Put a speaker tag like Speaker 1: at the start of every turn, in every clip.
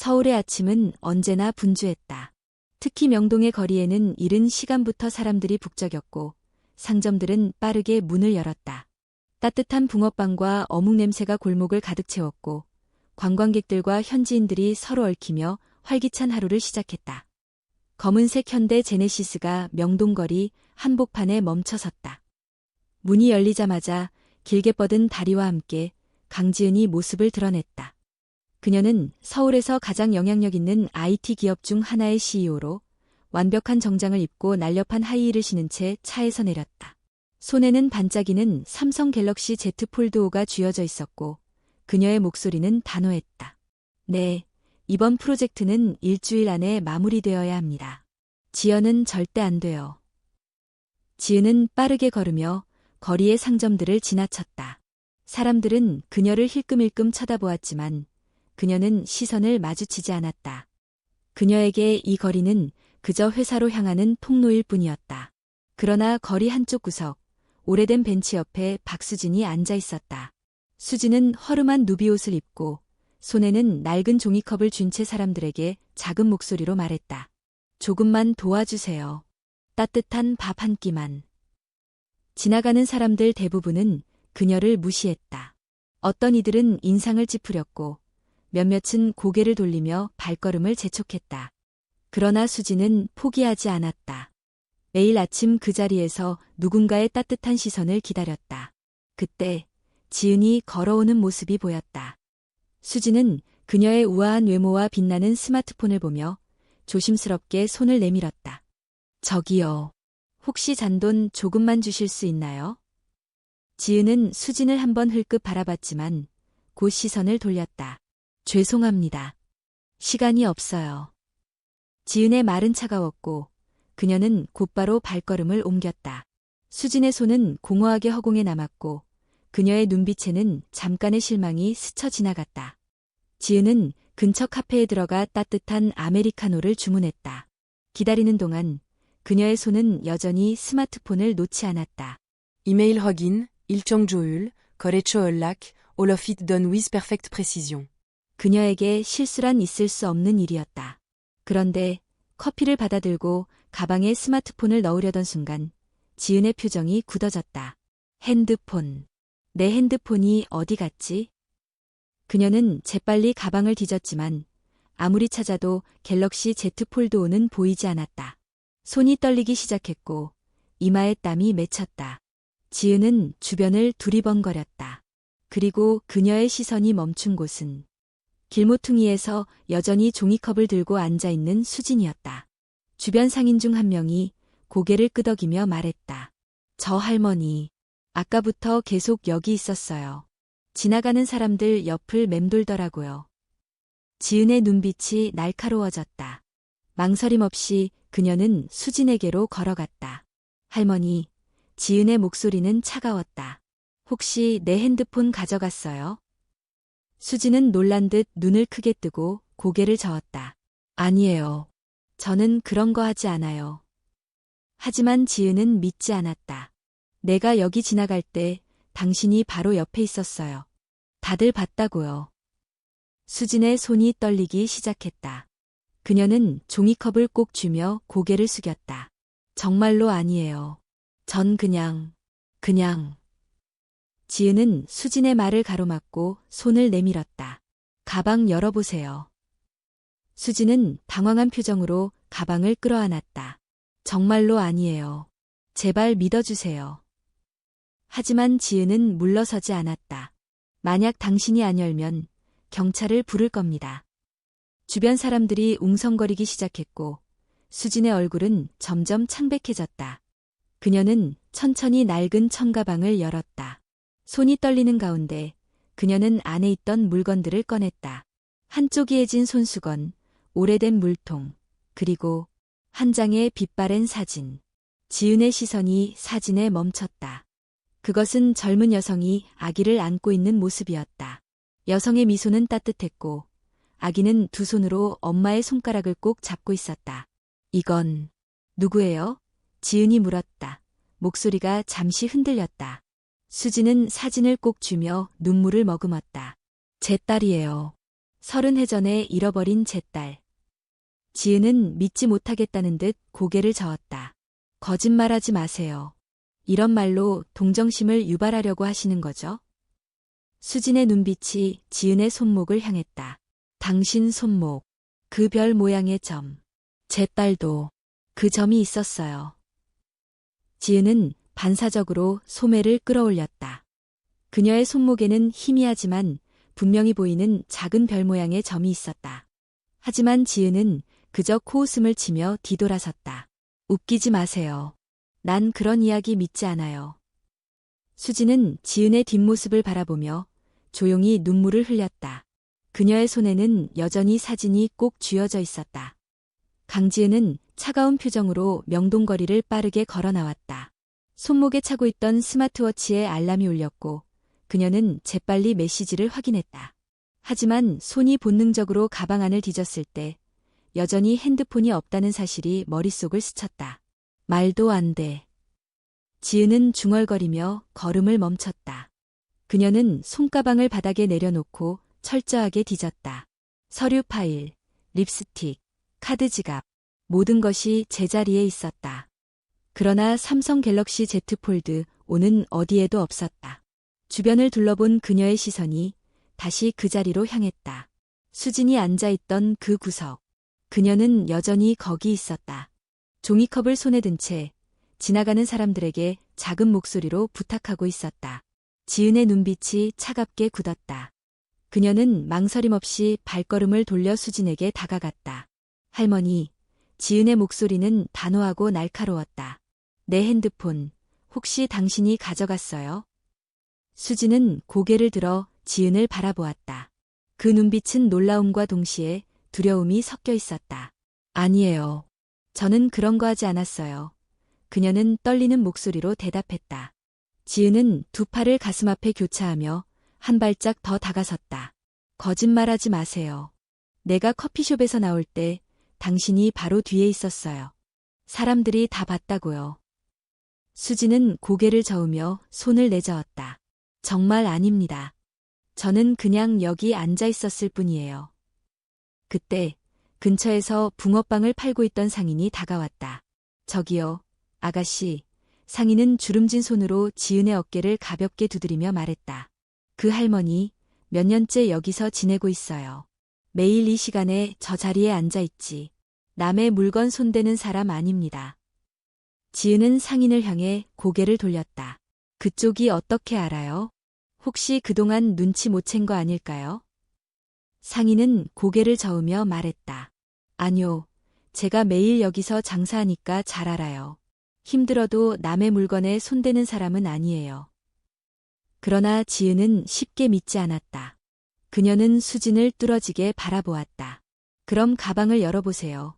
Speaker 1: 서울의 아침은 언제나 분주했다. 특히 명동의 거리에는 이른 시간부터 사람들이 북적였고 상점들은 빠르게 문을 열었다. 따뜻한 붕어빵과 어묵 냄새가 골목을 가득 채웠고 관광객들과 현지인들이 서로 얽히며 활기찬 하루를 시작했다. 검은색 현대 제네시스가 명동거리 한복판에 멈춰섰다. 문이 열리자마자 길게 뻗은 다리와 함께 강지은이 모습을 드러냈다. 그녀는 서울에서 가장 영향력 있는 IT 기업 중 하나의 CEO로 완벽한 정장을 입고 날렵한 하이힐을 신은 채 차에서 내렸다. 손에는 반짝이는 삼성 갤럭시 Z 폴드5가 쥐어져 있었고 그녀의 목소리는 단호했다. 네, 이번 프로젝트는 일주일 안에 마무리되어야 합니다. 지연은 절대 안 돼요. 지은은 빠르게 걸으며 거리의 상점들을 지나쳤다. 사람들은 그녀를 힐끔힐끔 쳐다보았지만 그녀는 시선을 마주치지 않았다. 그녀에게 이 거리는 그저 회사로 향하는 통로일 뿐이었다. 그러나 거리 한쪽 구석, 오래된 벤치 옆에 박수진이 앉아 있었다. 수진은 허름한 누비옷을 입고 손에는 낡은 종이컵을 쥔 채 사람들에게 작은 목소리로 말했다. 조금만 도와주세요. 따뜻한 밥 한 끼만. 지나가는 사람들 대부분은 그녀를 무시했다. 어떤 이들은 인상을 찌푸렸고 몇몇은 고개를 돌리며 발걸음을 재촉했다. 그러나 수지는 포기하지 않았다. 매일 아침 그 자리에서 누군가의 따뜻한 시선을 기다렸다. 그때 지은이 걸어오는 모습이 보였다. 수지는 그녀의 우아한 외모와 빛나는 스마트폰을 보며 조심스럽게 손을 내밀었다. 저기요. 혹시 잔돈 조금만 주실 수 있나요? 지은은 수진을 한번 흘끗 바라봤지만 곧 시선을 돌렸다. 죄송합니다. 시간이 없어요. 지은의 말은 차가웠고 그녀는 곧바로 발걸음을 옮겼다. 수진의 손은 공허하게 허공에 남았고 그녀의 눈빛에는 잠깐의 실망이 스쳐 지나갔다. 지은은 근처 카페에 들어가 따뜻한 아메리카노를 주문했다. 기다리는 동안 그녀의 손은 여전히 스마트폰을 놓지 않았다.
Speaker 2: Email 확인, 일정 조율, 거래처 연락, all of it done with perfect precision.
Speaker 1: 그녀에게 실수란 있을 수 없는 일이었다. 그런데 커피를 받아들고 가방에 스마트폰을 넣으려던 순간 지은의 표정이 굳어졌다. 핸드폰. 내 핸드폰이 어디 갔지? 그녀는 재빨리 가방을 뒤졌지만 아무리 찾아도 갤럭시 Z 폴드5는 보이지 않았다. 손이 떨리기 시작했고 이마에 땀이 맺혔다. 지은은 주변을 두리번거렸다. 그리고 그녀의 시선이 멈춘 곳은 길모퉁이에서 여전히 종이컵을 들고 앉아있는 수진이었다. 주변 상인 중 한 명이 고개를 끄덕이며 말했다. 저 할머니, 아까부터 계속 여기 있었어요. 지나가는 사람들 옆을 맴돌더라고요. 지은의 눈빛이 날카로워졌다. 망설임 없이 그녀는 수진에게로 걸어갔다. 할머니, 지은의 목소리는 차가웠다. 혹시 내 핸드폰 가져갔어요? 수진은 놀란 듯 눈을 크게 뜨고 고개를 저었다. 아니에요. 저는 그런 거 하지 않아요. 하지만 지은은 믿지 않았다. 내가 여기 지나갈 때 당신이 바로 옆에 있었어요. 다들 봤다고요. 수진의 손이 떨리기 시작했다. 그녀는 종이컵을 꼭 쥐며 고개를 숙였다. 정말로 아니에요. 전 그냥. 지은은 수진의 말을 가로막고 손을 내밀었다. 가방 열어보세요. 수진은 당황한 표정으로 가방을 끌어안았다. 정말로 아니에요. 제발 믿어주세요. 하지만 지은은 물러서지 않았다. 만약 당신이 안 열면 경찰을 부를 겁니다. 주변 사람들이 웅성거리기 시작했고 수진의 얼굴은 점점 창백해졌다. 그녀는 천천히 낡은 청가방을 열었다. 손이 떨리는 가운데 그녀는 안에 있던 물건들을 꺼냈다. 한쪽이 해진 손수건, 오래된 물통, 그리고 한 장의 빛바랜 사진. 지은의 시선이 사진에 멈췄다. 그것은 젊은 여성이 아기를 안고 있는 모습이었다. 여성의 미소는 따뜻했고 아기는 두 손으로 엄마의 손가락을 꼭 잡고 있었다. 이건 누구예요? 지은이 물었다. 목소리가 잠시 흔들렸다. 수지는 사진을 꼭 쥐며 눈물을 머금었다. 제 딸이에요. 30해 전에 잃어버린 제 딸. 지은은 믿지 못하겠다는 듯 고개를 저었다. 거짓말하지 마세요. 이런 말로 동정심을 유발하려고 하시는 거죠? 수진의 눈빛이 지은의 손목을 향했다. 당신 손목, 그 별 모양의 점. 제 딸도 그 점이 있었어요. 지은은 반사적으로 소매를 끌어올렸다. 그녀의 손목에는 희미하지만 분명히 보이는 작은 별 모양의 점이 있었다. 하지만 지은은 그저 코웃음을 치며 뒤돌아섰다. 웃기지 마세요. 난 그런 이야기 믿지 않아요. 수진은 지은의 뒷모습을 바라보며 조용히 눈물을 흘렸다. 그녀의 손에는 여전히 사진이 꼭 쥐어져 있었다. 강지은은 차가운 표정으로 명동거리를 빠르게 걸어 나왔다. 손목에 차고 있던 스마트워치에 알람이 울렸고 그녀는 재빨리 메시지를 확인했다. 하지만 손이 본능적으로 가방 안을 뒤졌을 때 여전히 핸드폰이 없다는 사실이 머릿속을 스쳤다. 말도 안 돼. 지은은 중얼거리며 걸음을 멈췄다. 그녀는 손가방을 바닥에 내려놓고 철저하게 뒤졌다. 서류 파일, 립스틱, 카드 지갑, 모든 것이 제자리에 있었다. 그러나 삼성 갤럭시 Z 폴드 5는 어디에도 없었다. 주변을 둘러본 그녀의 시선이 다시 그 자리로 향했다. 수진이 앉아있던 그 구석. 그녀는 여전히 거기 있었다. 종이컵을 손에 든 채 지나가는 사람들에게 작은 목소리로 부탁하고 있었다. 지은의 눈빛이 차갑게 굳었다. 그녀는 망설임 없이 발걸음을 돌려 수진에게 다가갔다. 할머니, 지은의 목소리는 단호하고 날카로웠다. 내 핸드폰, 혹시 당신이 가져갔어요? 수진은 고개를 들어 지은을 바라보았다. 그 눈빛은 놀라움과 동시에 두려움이 섞여 있었다. 아니에요. 저는 그런 거 하지 않았어요. 그녀는 떨리는 목소리로 대답했다. 지은은 두 팔을 가슴 앞에 교차하며 한 발짝 더 다가섰다. 거짓말하지 마세요. 내가 커피숍에서 나올 때 당신이 바로 뒤에 있었어요. 사람들이 다 봤다고요. 수진은 고개를 저으며 손을 내저었다. 정말 아닙니다. 저는 그냥 여기 앉아 있었을 뿐이에요. 그때 근처에서 붕어빵을 팔고 있던 상인이 다가왔다. 저기요, 아가씨. 상인은 주름진 손으로 지은의 어깨를 가볍게 두드리며 말했다. 그 할머니, 몇 년째 여기서 지내고 있어요. 매일 이 시간에 저 자리에 앉아 있지. 남의 물건 손대는 사람 아닙니다. 지은은 상인을 향해 고개를 돌렸다. 그쪽이 어떻게 알아요? 혹시 그동안 눈치 못 챈 거 아닐까요? 상인은 고개를 저으며 말했다. 아니요, 제가 매일 여기서 장사하니까 잘 알아요. 힘들어도 남의 물건에 손대는 사람은 아니에요. 그러나 지은은 쉽게 믿지 않았다. 그녀는 수진을 뚫어지게 바라보았다. 그럼 가방을 열어보세요.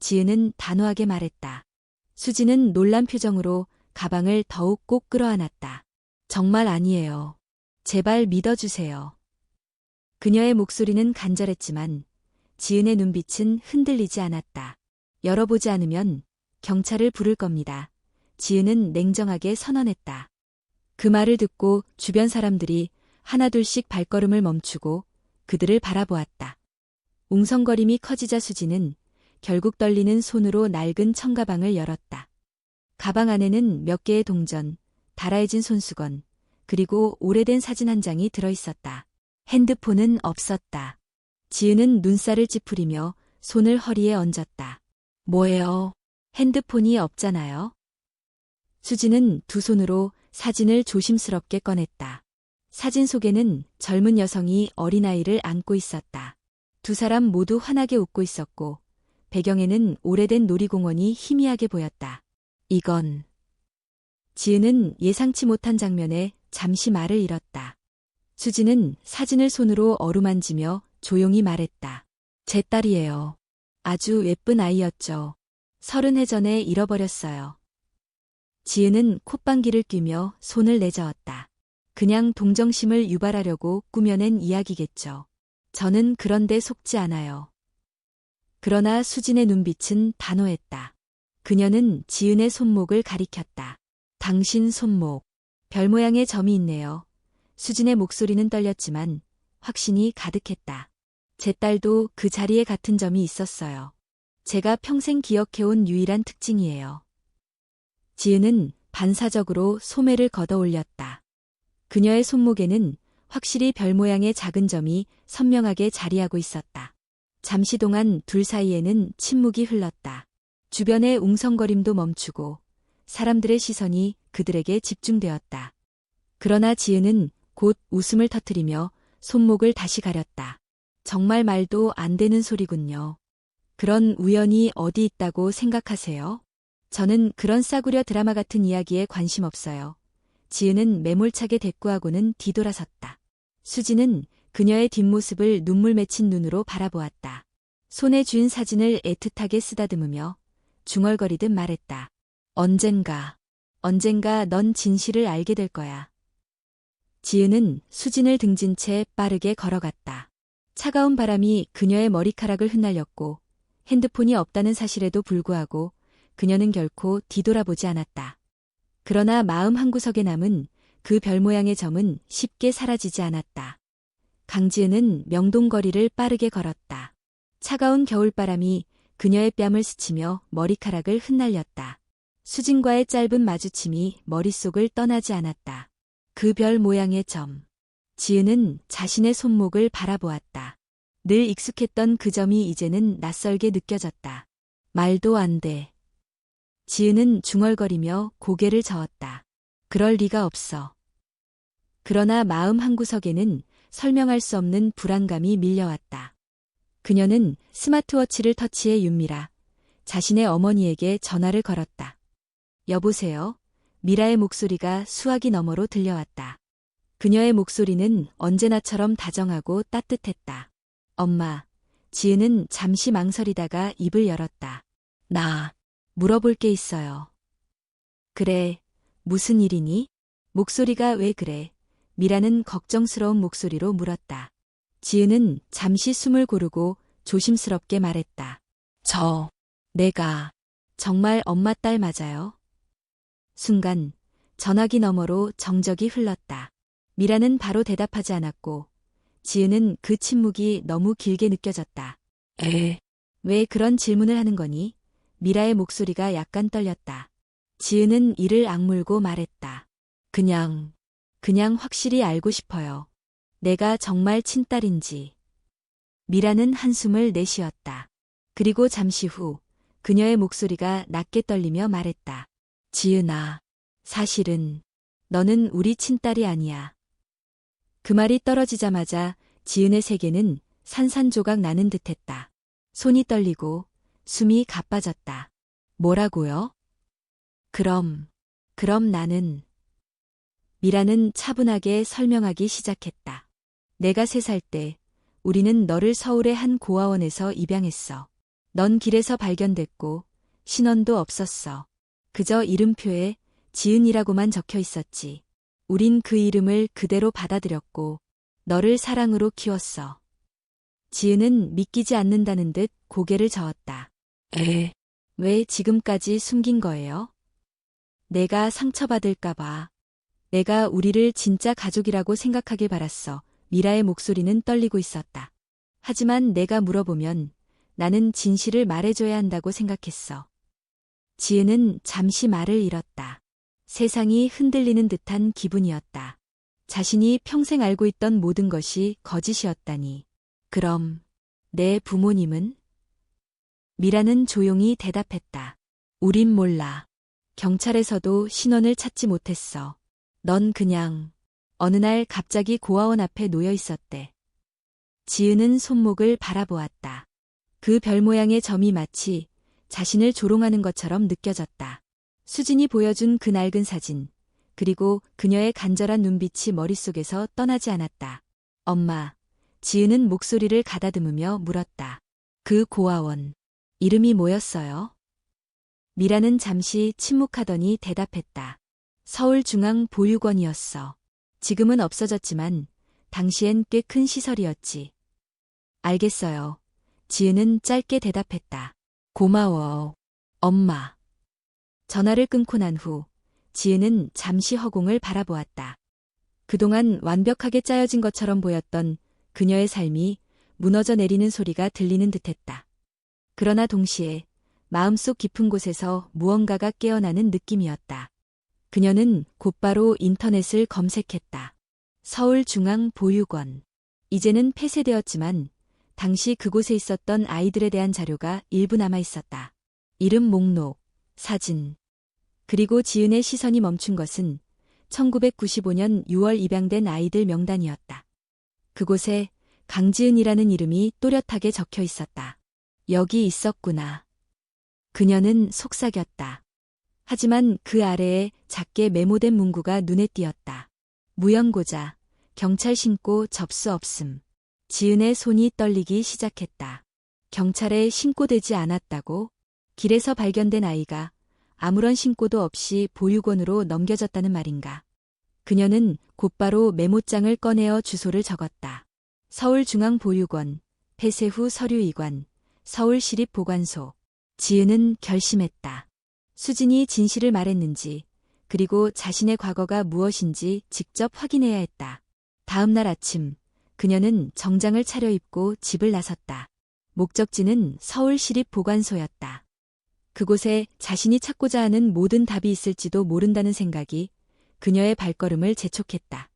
Speaker 1: 지은은 단호하게 말했다. 수진은 놀란 표정으로 가방을 더욱 꼭 끌어안았다. 정말 아니에요. 제발 믿어주세요. 그녀의 목소리는 간절했지만 지은의 눈빛은 흔들리지 않았다. 열어보지 않으면 경찰을 부를 겁니다. 지은은 냉정하게 선언했다. 그 말을 듣고 주변 사람들이 하나둘씩 발걸음을 멈추고 그들을 바라보았다. 웅성거림이 커지자 수진은 결국 떨리는 손으로 낡은 청가방을 열었다. 가방 안에는 몇 개의 동전, 달아해진 손수건, 그리고 오래된 사진 한 장이 들어있었다. 핸드폰은 없었다. 지은은 눈살을 찌푸리며 손을 허리에 얹었다. 뭐예요? 핸드폰이 없잖아요. 수진은 두 손으로 사진을 조심스럽게 꺼냈다. 사진 속에는 젊은 여성이 어린아이를 안고 있었다. 두 사람 모두 환하게 웃고 있었고 배경에는 오래된 놀이공원이 희미하게 보였다. 이건... 지은은 예상치 못한 장면에 잠시 말을 잃었다. 수진은 사진을 손으로 어루만지며 조용히 말했다. 제 딸이에요. 아주 예쁜 아이였죠. 30해 전에 잃어버렸어요. 지은은 콧방귀를 뀌며 손을 내저었다. 그냥 동정심을 유발하려고 꾸며낸 이야기겠죠. 저는 그런데 속지 않아요. 그러나 수진의 눈빛은 단호했다. 그녀는 지은의 손목을 가리켰다. 당신 손목, 별 모양의 점이 있네요. 수진의 목소리는 떨렸지만 확신이 가득했다. 제 딸도 그 자리에 같은 점이 있었어요. 제가 평생 기억해온 유일한 특징이에요. 지은은 반사적으로 소매를 걷어 올렸다. 그녀의 손목에는 확실히 별 모양의 작은 점이 선명하게 자리하고 있었다. 잠시 동안 둘 사이에는 침묵이 흘렀다. 주변의 웅성거림도 멈추고 사람들의 시선이 그들에게 집중되었다. 그러나 지은은 곧 웃음을 터뜨리며 손목을 다시 가렸다. 정말 말도 안 되는 소리군요. 그런 우연이 어디 있다고 생각하세요? 저는 그런 싸구려 드라마 같은 이야기에 관심 없어요. 지은은 매몰차게 대꾸하고는 뒤돌아섰다. 수지는 그녀의 뒷모습을 눈물 맺힌 눈으로 바라보았다. 손에 쥔 사진을 애틋하게 쓰다듬으며 중얼거리듯 말했다. 언젠가 넌 진실을 알게 될 거야. 지은은 수진을 등진 채 빠르게 걸어갔다. 차가운 바람이 그녀의 머리카락을 흩날렸고 핸드폰이 없다는 사실에도 불구하고 그녀는 결코 뒤돌아보지 않았다. 그러나 마음 한구석에 남은 그 별 모양의 점은 쉽게 사라지지 않았다. 강지은은 명동거리를 빠르게 걸었다. 차가운 겨울바람이 그녀의 뺨을 스치며 머리카락을 흩날렸다. 수진과의 짧은 마주침이 머릿속을 떠나지 않았다. 그 별 모양의 점. 지은은 자신의 손목을 바라보았다. 늘 익숙했던 그 점이 이제는 낯설게 느껴졌다. 말도 안 돼. 지은은 중얼거리며 고개를 저었다. 그럴 리가 없어. 그러나 마음 한구석에는 설명할 수 없는 불안감이 밀려왔다. 그녀는 스마트워치를 터치해 윤미라, 자신의 어머니에게 전화를 걸었다. 여보세요? 미라의 목소리가 수화기 너머로 들려왔다. 그녀의 목소리는 언제나처럼 다정하고 따뜻했다. 엄마, 지은은 잠시 망설이다가 입을 열었다. 나, 물어볼 게 있어요. 그래, 무슨 일이니? 목소리가 왜 그래? 미라는 걱정스러운 목소리로 물었다. 지은은 잠시 숨을 고르고 조심스럽게 말했다. 내가 정말 엄마 딸 맞아요? 순간 전화기 너머로 정적이 흘렀다. 미라는 바로 대답하지 않았고 지은은 그 침묵이 너무 길게 느껴졌다. 왜 그런 질문을 하는 거니? 미라의 목소리가 약간 떨렸다. 지은은 이를 악물고 말했다. 그냥 확실히 알고 싶어요. 내가 정말 친딸인지. 미라는 한숨을 내쉬었다. 그리고 잠시 후 그녀의 목소리가 낮게 떨리며 말했다. 지은아, 사실은 너는 우리 친딸이 아니야. 그 말이 떨어지자마자 지은의 세계는 산산조각 나는 듯했다. 손이 떨리고 숨이 가빠졌다. 뭐라고요? 그럼 나는... 미라는 차분하게 설명하기 시작했다. 내가 3살 때 우리는 너를 서울의 한 고아원에서 입양했어. 넌 길에서 발견됐고 신원도 없었어. 그저 이름표에 지은이라고만 적혀 있었지. 우린 그 이름을 그대로 받아들였고 너를 사랑으로 키웠어. 지은은 믿기지 않는다는 듯 고개를 저었다. 왜 지금까지 숨긴 거예요? 내가 상처받을까 봐. 내가 우리를 진짜 가족이라고 생각하길 바랐어. 미라의 목소리는 떨리고 있었다. 하지만 내가 물어보면 나는 진실을 말해줘야 한다고 생각했어. 지은은 잠시 말을 잃었다. 세상이 흔들리는 듯한 기분이었다. 자신이 평생 알고 있던 모든 것이 거짓이었다니. 그럼 내 부모님은? 미라는 조용히 대답했다. 우린 몰라. 경찰에서도 신원을 찾지 못했어. 넌 그냥 어느 날 갑자기 고아원 앞에 놓여 있었대. 지은은 손목을 바라보았다. 그 별 모양의 점이 마치 자신을 조롱하는 것처럼 느껴졌다. 수진이 보여준 그 낡은 사진, 그리고 그녀의 간절한 눈빛이 머릿속에서 떠나지 않았다. 엄마, 지은은 목소리를 가다듬으며 물었다. 그 고아원, 이름이 뭐였어요? 미라는 잠시 침묵하더니 대답했다. 서울중앙보육원이었어. 지금은 없어졌지만 당시엔 꽤 큰 시설이었지. 알겠어요. 지은은 짧게 대답했다. 고마워, 엄마. 전화를 끊고 난 후 지은은 잠시 허공을 바라보았다. 그동안 완벽하게 짜여진 것처럼 보였던 그녀의 삶이 무너져 내리는 소리가 들리는 듯했다. 그러나 동시에 마음속 깊은 곳에서 무언가가 깨어나는 느낌이었다. 그녀는 곧바로 인터넷을 검색했다. 서울중앙보육원. 이제는 폐쇄되었지만 당시 그곳에 있었던 아이들에 대한 자료가 일부 남아 있었다. 이름 목록, 사진. 그리고 지은의 시선이 멈춘 것은 1995년 6월 입양된 아이들 명단이었다. 그곳에 강지은이라는 이름이 또렷하게 적혀 있었다. 여기 있었구나. 그녀는 속삭였다. 하지만 그 아래에 작게 메모된 문구가 눈에 띄었다. 무연고자, 경찰 신고 접수 없음. 지은의 손이 떨리기 시작했다. 경찰에 신고되지 않았다고? 길에서 발견된 아이가 아무런 신고도 없이 보육원으로 넘겨졌다는 말인가. 그녀는 곧바로 메모장을 꺼내어 주소를 적었다. 서울중앙보육원, 폐쇄 후 서류이관, 서울시립보관소. 지은은 결심했다. 수진이 진실을 말했는지, 그리고 자신의 과거가 무엇인지 직접 확인해야 했다. 다음 날 아침, 그녀는 정장을 차려입고 집을 나섰다. 목적지는 서울시립보관소였다. 그곳에 자신이 찾고자 하는 모든 답이 있을지도 모른다는 생각이 그녀의 발걸음을 재촉했다.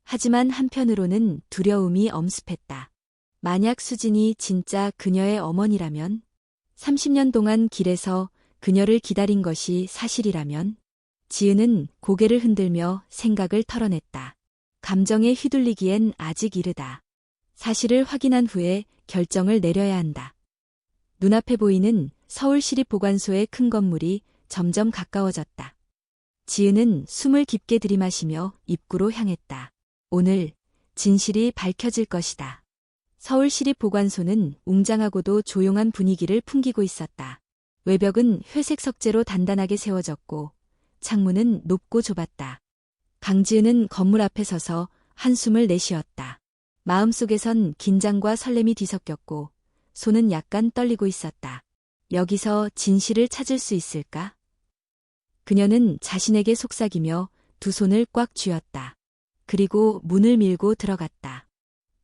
Speaker 1: 하지만 한편으로는 두려움이 엄습했다. 만약 수진이 진짜 그녀의 어머니라면, 30년 동안 길에서 그녀를 기다린 것이 사실이라면, 지은은 고개를 흔들며 생각을 털어냈다. 감정에 휘둘리기엔 아직 이르다. 사실을 확인한 후에 결정을 내려야 한다. 눈앞에 보이는 서울시립보관소의 큰 건물이 점점 가까워졌다. 지은은 숨을 깊게 들이마시며 입구로 향했다. 오늘 진실이 밝혀질 것이다. 서울시립보관소는 웅장하고도 조용한 분위기를 풍기고 있었다. 외벽은 회색 석재로 단단하게 세워졌고 창문은 높고 좁았다. 강지은은 건물 앞에 서서 한숨을 내쉬었다. 마음속에선 긴장과 설렘이 뒤섞였고 손은 약간 떨리고 있었다. 여기서 진실을 찾을 수 있을까? 그녀는 자신에게 속삭이며 두 손을 꽉 쥐었다. 그리고 문을 밀고 들어갔다.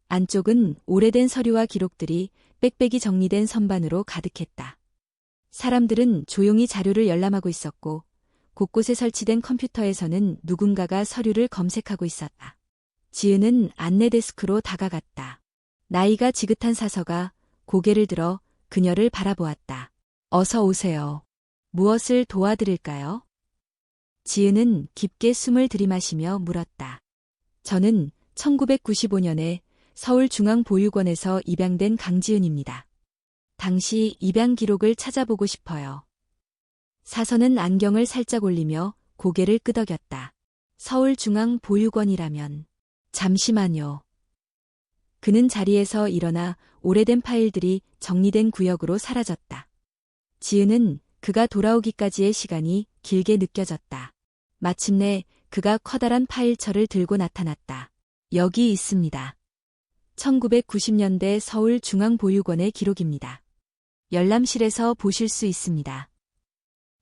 Speaker 1: 안쪽은 오래된 서류와 기록들이 빽빽이 정리된 선반으로 가득했다. 사람들은 조용히 자료를 열람하고 있었고 곳곳에 설치된 컴퓨터에서는 누군가가 서류를 검색하고 있었다. 지은은 안내 데스크로 다가갔다. 나이가 지긋한 사서가 고개를 들어 그녀를 바라보았다. 어서 오세요. 무엇을 도와드릴까요? 지은은 깊게 숨을 들이마시며 물었다. 저는 1995년에 서울중앙보육원에서 입양된 강지은입니다. 당시 입양 기록을 찾아보고 싶어요. 사서는 안경을 살짝 올리며 고개를 끄덕였다. 서울중앙보육원이라면. 잠시만요. 그는 자리에서 일어나 오래된 파일들이 정리된 구역으로 사라졌다. 지은은 그가 돌아오기까지의 시간이 길게 느껴졌다. 마침내 그가 커다란 파일철을 들고 나타났다. 여기 있습니다. 1990년대 서울중앙보육원의 기록입니다. 열람실에서 보실 수 있습니다.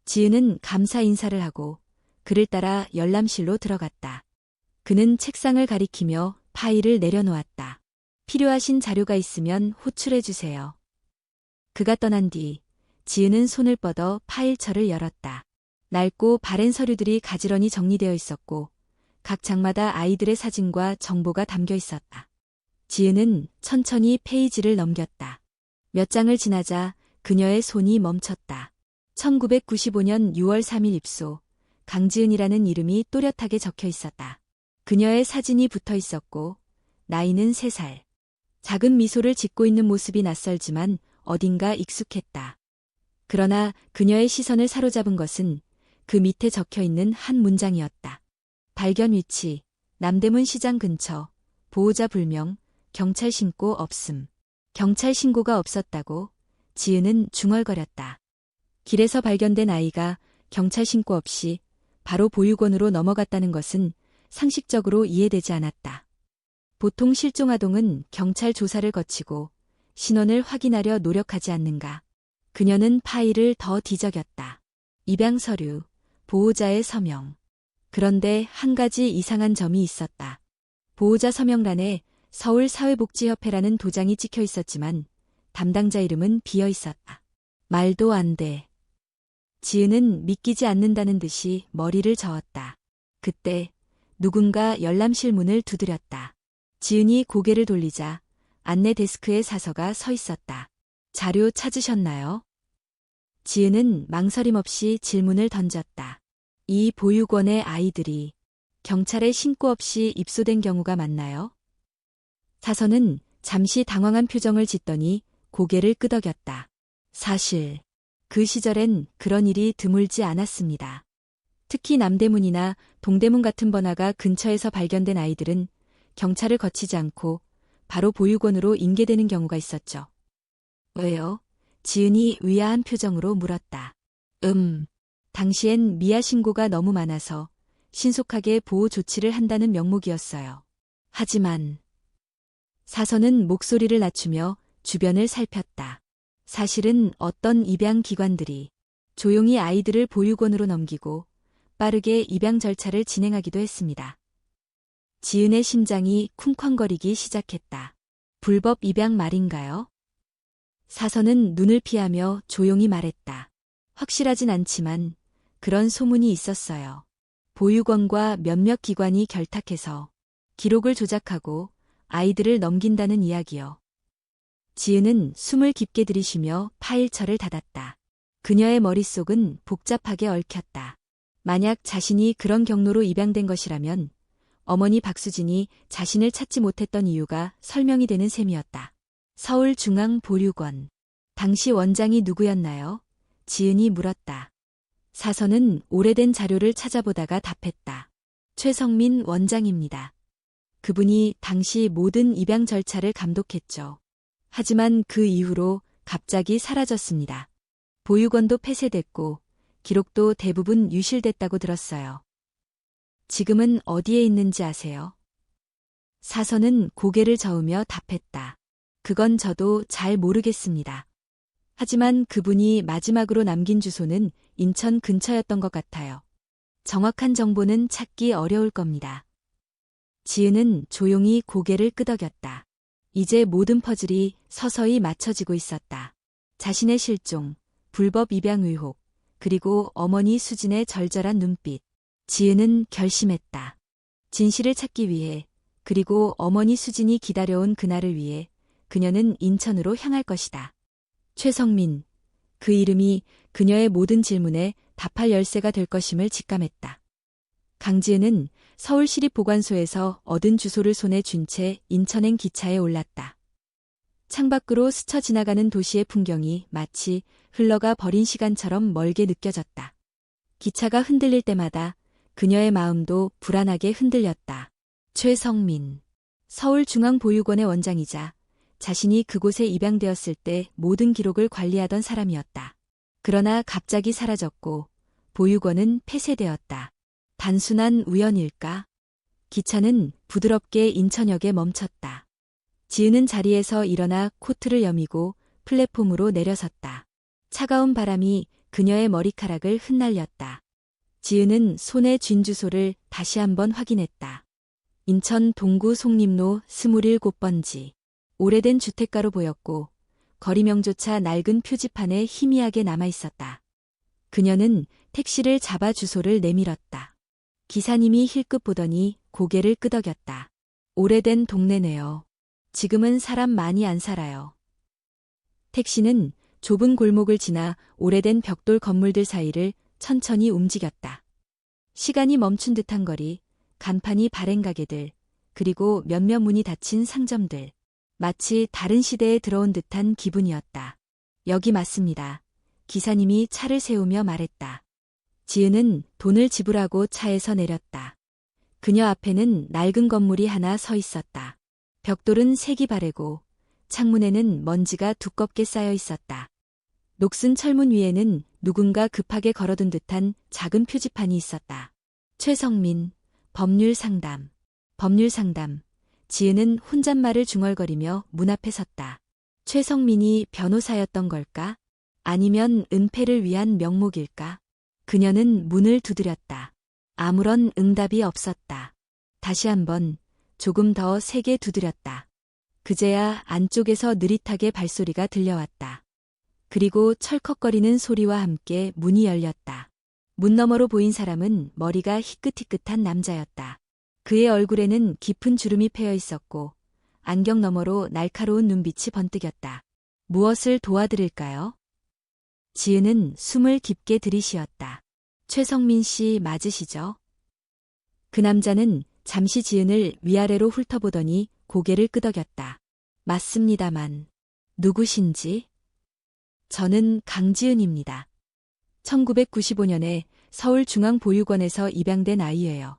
Speaker 1: 지은은 감사 인사를 하고 그를 따라 열람실로 들어갔다. 그는 책상을 가리키며 파일을 내려놓았다. 필요하신 자료가 있으면 호출해 주세요. 그가 떠난 뒤 지은은 손을 뻗어 파일철을 열었다. 낡고 바랜 서류들이 가지런히 정리되어 있었고 각 장마다 아이들의 사진과 정보가 담겨 있었다. 지은은 천천히 페이지를 넘겼다. 몇 장을 지나자 그녀의 손이 멈췄다. 1995년 6월 3일 입소, 강지은이라는 이름이 또렷하게 적혀 있었다. 그녀의 사진이 붙어 있었고 나이는 3살. 작은 미소를 짓고 있는 모습이 낯설지만 어딘가 익숙했다. 그러나 그녀의 시선을 사로잡은 것은 그 밑에 적혀 있는 한 문장이었다. 발견 위치, 남대문 시장 근처, 보호자 불명, 경찰 신고 없음. 경찰 신고가 없었다고? 지은은 중얼거렸다. 길에서 발견된 아이가 경찰 신고 없이 바로 보육원으로 넘어갔다는 것은 상식적으로 이해되지 않았다. 보통 실종아동은 경찰 조사를 거치고 신원을 확인하려 노력하지 않는가. 그녀는 파일을 더 뒤적였다. 입양 서류, 보호자의 서명. 그런데 한 가지 이상한 점이 있었다. 보호자 서명란에 서울사회복지협회라는 도장이 찍혀 있었지만 담당자 이름은 비어 있었다. 말도 안 돼. 지은은 믿기지 않는다는 듯이 머리를 저었다. 그때 누군가 열람실 문을 두드렸다. 지은이 고개를 돌리자 안내 데스크에 사서가 서 있었다. 자료 찾으셨나요? 지은은 망설임 없이 질문을 던졌다. 이 보육원의 아이들이 경찰에 신고 없이 입소된 경우가 많나요? 사서는 잠시 당황한 표정을 짓더니 고개를 끄덕였다. 사실 그 시절엔 그런 일이 드물지 않았습니다. 특히 남대문이나 동대문 같은 번화가 근처에서 발견된 아이들은 경찰을 거치지 않고 바로 보육원으로 인계되는 경우가 있었죠. 왜요? 지은이 의아한 표정으로 물었다. 당시엔 미아 신고가 너무 많아서 신속하게 보호 조치를 한다는 명목이었어요. 하지만 사서는 목소리를 낮추며 주변을 살폈다. 사실은 어떤 입양기관들이 조용히 아이들을 보육원으로 넘기고 빠르게 입양 절차를 진행하기도 했습니다. 지은의 심장이 쿵쾅거리기 시작했다. 불법 입양 말인가요? 사서는 눈을 피하며 조용히 말했다. 확실하진 않지만 그런 소문이 있었어요. 보육원과 몇몇 기관이 결탁해서 기록을 조작하고 아이들을 넘긴다는 이야기요. 지은은 숨을 깊게 들이쉬며 파일처를 닫았다. 그녀의 머릿속은 복잡하게 얽혔다. 만약 자신이 그런 경로로 입양된 것이라면 어머니 박수진이 자신을 찾지 못했던 이유가 설명이 되는 셈이었다. 서울중앙보육원. 당시 원장이 누구였나요? 지은이 물었다. 사서는 오래된 자료를 찾아보다가 답했다. 최성민 원장입니다. 그분이 당시 모든 입양 절차를 감독했죠. 하지만 그 이후로 갑자기 사라졌습니다. 보육원도 폐쇄됐고 기록도 대부분 유실됐다고 들었어요. 지금은 어디에 있는지 아세요? 사서는 고개를 저으며 답했다. 그건 저도 잘 모르겠습니다. 하지만 그분이 마지막으로 남긴 주소는 인천 근처였던 것 같아요. 정확한 정보는 찾기 어려울 겁니다. 지은은 조용히 고개를 끄덕였다. 이제 모든 퍼즐이 서서히 맞춰지고 있었다. 자신의 실종, 불법 입양 의혹, 그리고 어머니 수진의 절절한 눈빛. 지은은 결심했다. 진실을 찾기 위해, 그리고 어머니 수진이 기다려온 그날을 위해 그녀는 인천으로 향할 것이다. 최성민. 그 이름이 그녀의 모든 질문에 답할 열쇠가 될 것임을 직감했다. 강지은은 서울시립보관소에서 얻은 주소를 손에 쥔 채 인천행 기차에 올랐다. 창밖으로 스쳐 지나가는 도시의 풍경이 마치 흘러가 버린 시간처럼 멀게 느껴졌다. 기차가 흔들릴 때마다 그녀의 마음도 불안하게 흔들렸다. 최성민. 서울중앙보육원의 원장이자 자신이 그곳에 입양되었을 때 모든 기록을 관리하던 사람이었다. 그러나 갑자기 사라졌고 보육원은 폐쇄되었다. 단순한 우연일까? 기차는 부드럽게 인천역에 멈췄다. 지은은 자리에서 일어나 코트를 여미고 플랫폼으로 내려섰다. 차가운 바람이 그녀의 머리카락을 흩날렸다. 지은은 손에 쥔 주소를 다시 한번 확인했다. 인천 동구 송림로 27번지. 오래된 주택가로 보였고 거리명조차 낡은 표지판에 희미하게 남아있었다. 그녀는 택시를 잡아 주소를 내밀었다. 기사님이 힐끗 보더니 고개를 끄덕였다. 오래된 동네네요. 지금은 사람 많이 안 살아요. 택시는 좁은 골목을 지나 오래된 벽돌 건물들 사이를 천천히 움직였다. 시간이 멈춘 듯한 거리, 간판이 바랜 가게들, 그리고 몇몇 문이 닫힌 상점들. 마치 다른 시대에 들어온 듯한 기분이었다. 여기 맞습니다. 기사님이 차를 세우며 말했다. 지은은 돈을 지불하고 차에서 내렸다. 그녀 앞에는 낡은 건물이 하나 서 있었다. 벽돌은 색이 바래고 창문에는 먼지가 두껍게 쌓여 있었다. 녹슨 철문 위에는 누군가 급하게 걸어둔 듯한 작은 표지판이 있었다. 최성민, 법률상담. 법률상담. 지은은 혼잣말을 중얼거리며 문 앞에 섰다. 최성민이 변호사였던 걸까? 아니면 은폐를 위한 명목일까? 그녀는 문을 두드렸다. 아무런 응답이 없었다. 다시 한번 조금 더 세게 두드렸다. 그제야 안쪽에서 느릿하게 발소리가 들려왔다. 그리고 철컥거리는 소리와 함께 문이 열렸다. 문 너머로 보인 사람은 머리가 희끗희끗한 남자였다. 그의 얼굴에는 깊은 주름이 패여 있었고 안경 너머로 날카로운 눈빛이 번뜩였다. 무엇을 도와드릴까요? 지은은 숨을 깊게 들이쉬었다. 최성민 씨 맞으시죠? 그 남자는 잠시 지은을 위아래로 훑어보더니 고개를 끄덕였다. 맞습니다만 누구신지? 저는 강지은입니다. 1995년에 서울중앙보육원에서 입양된 아이예요.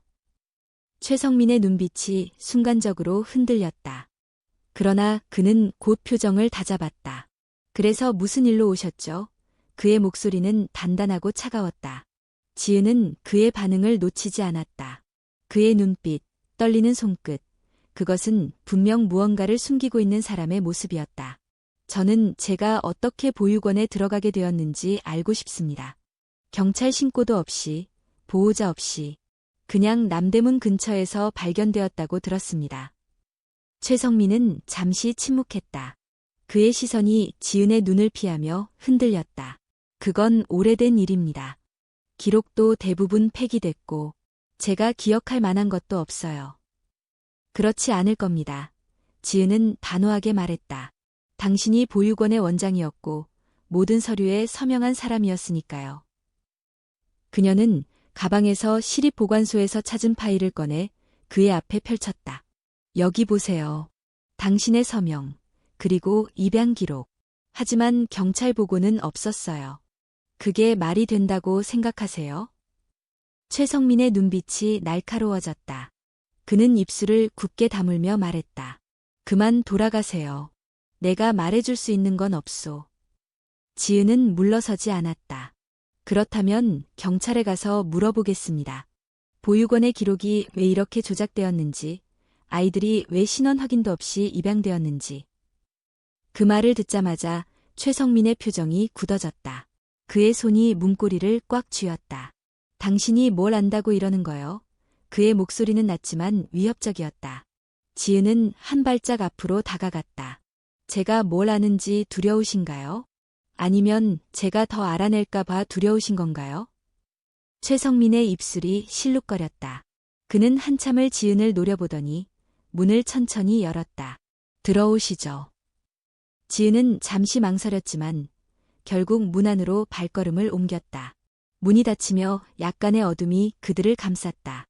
Speaker 1: 최성민의 눈빛이 순간적으로 흔들렸다. 그러나 그는 곧 표정을 다잡았다. 그래서 무슨 일로 오셨죠? 그의 목소리는 단단하고 차가웠다. 지은은 그의 반응을 놓치지 않았다. 그의 눈빛, 떨리는 손끝, 그것은 분명 무언가를 숨기고 있는 사람의 모습이었다. 저는 제가 어떻게 보육원에 들어가게 되었는지 알고 싶습니다. 경찰 신고도 없이, 보호자 없이, 그냥 남대문 근처에서 발견되었다고 들었습니다. 최성민은 잠시 침묵했다. 그의 시선이 지은의 눈을 피하며 흔들렸다. 그건 오래된 일입니다. 기록도 대부분 폐기됐고, 제가 기억할 만한 것도 없어요. 그렇지 않을 겁니다. 지은은 단호하게 말했다. 당신이 보육원의 원장이었고, 모든 서류에 서명한 사람이었으니까요. 그녀는 가방에서 시립보관소에서 찾은 파일을 꺼내 그의 앞에 펼쳤다. 여기 보세요. 당신의 서명, 그리고 입양 기록. 하지만 경찰 보고는 없었어요. 그게 말이 된다고 생각하세요? 최성민의 눈빛이 날카로워졌다. 그는 입술을 굳게 다물며 말했다. 그만 돌아가세요. 내가 말해줄 수 있는 건 없소. 지은은 물러서지 않았다. 그렇다면 경찰에 가서 물어보겠습니다. 보육원의 기록이 왜 이렇게 조작되었는지, 아이들이 왜 신원 확인도 없이 입양되었는지. 그 말을 듣자마자 최성민의 표정이 굳어졌다. 그의 손이 문고리를 꽉 쥐었다. 당신이 뭘 안다고 이러는 거요? 그의 목소리는 낮지만 위협적이었다. 지은은 한 발짝 앞으로 다가갔다. 제가 뭘 아는지 두려우신가요? 아니면 제가 더 알아낼까 봐 두려우신 건가요? 최성민의 입술이 실룩거렸다. 그는 한참을 지은을 노려보더니 문을 천천히 열었다. 들어오시죠. 지은은 잠시 망설였지만 결국 문 안으로 발걸음을 옮겼다. 문이 닫히며 약간의 어둠이 그들을 감쌌다.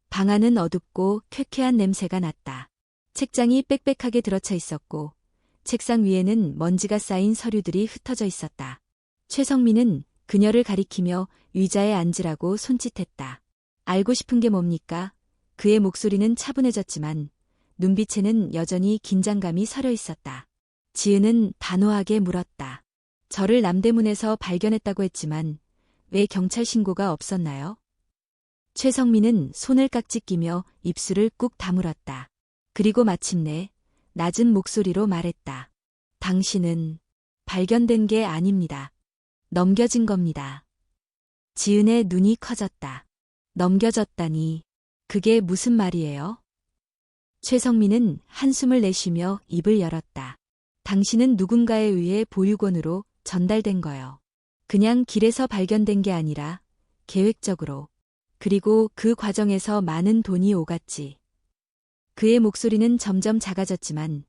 Speaker 1: 방 안은 어둡고 쾌쾌한 냄새가 났다. 책장이 빽빽하게 들어차 있었고 책상 위에는 먼지가 쌓인 서류들이 흩어져 있었다. 최성민은 그녀를 가리키며 의자에 앉으라고 손짓했다. 알고 싶은 게 뭡니까? 그의 목소리는 차분해졌지만 눈빛에는 여전히 긴장감이 서려 있었다. 지은은 단호하게 물었다. 저를 남대문에서 발견했다고 했지만 왜 경찰 신고가 없었나요? 최성민은 손을 깍지 끼며 입술을 꾹 다물었다. 그리고 마침내 낮은 목소리로 말했다. 당신은 발견된 게 아닙니다. 넘겨진 겁니다. 지은의 눈이 커졌다. 넘겨졌다니, 그게 무슨 말이에요? 최성민은 한숨을 내쉬며 입을 열었다. 당신은 누군가에 의해 보육원으로 전달된 거요. 그냥 길에서 발견된 게 아니라 계획적으로. 그리고 그 과정에서 많은 돈이 오갔지. 그의 목소리는 점점 작아졌지만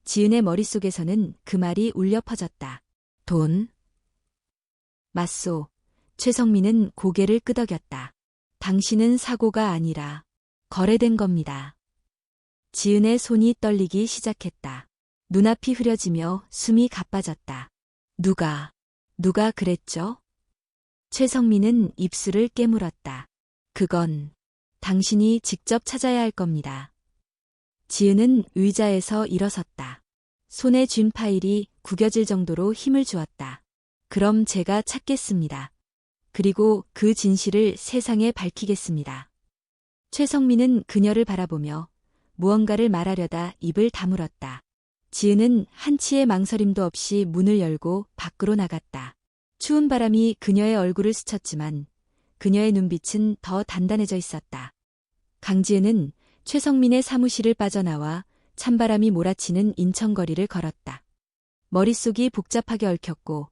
Speaker 1: 지은의 머릿속에서는 그 말이 울려 퍼졌다. 돈? 맞소. 최성민은 고개를 끄덕였다. 당신은 사고가 아니라 거래된 겁니다. 지은의 손이 떨리기 시작했다. 눈앞이 흐려지며 숨이 가빠졌다. 누가 그랬죠? 최성민은 입술을 깨물었다. 그건 당신이 직접 찾아야 할 겁니다. 지은은 의자에서 일어섰다. 손에 쥔 파일이 구겨질 정도로 힘을 주었다. 그럼 제가 찾겠습니다. 그리고 그 진실을 세상에 밝히겠습니다. 최성민은 그녀를 바라보며 무언가를 말하려다 입을 다물었다. 지은은 한치의 망설임도 없이 문을 열고 밖으로 나갔다. 추운 바람이 그녀의 얼굴을 스쳤지만 그녀의 눈빛은 더 단단해져 있었다. 강지은은 최성민의 사무실을 빠져나와 찬바람이 몰아치는 인천거리를 걸었다. 머릿속이 복잡하게 얽혔고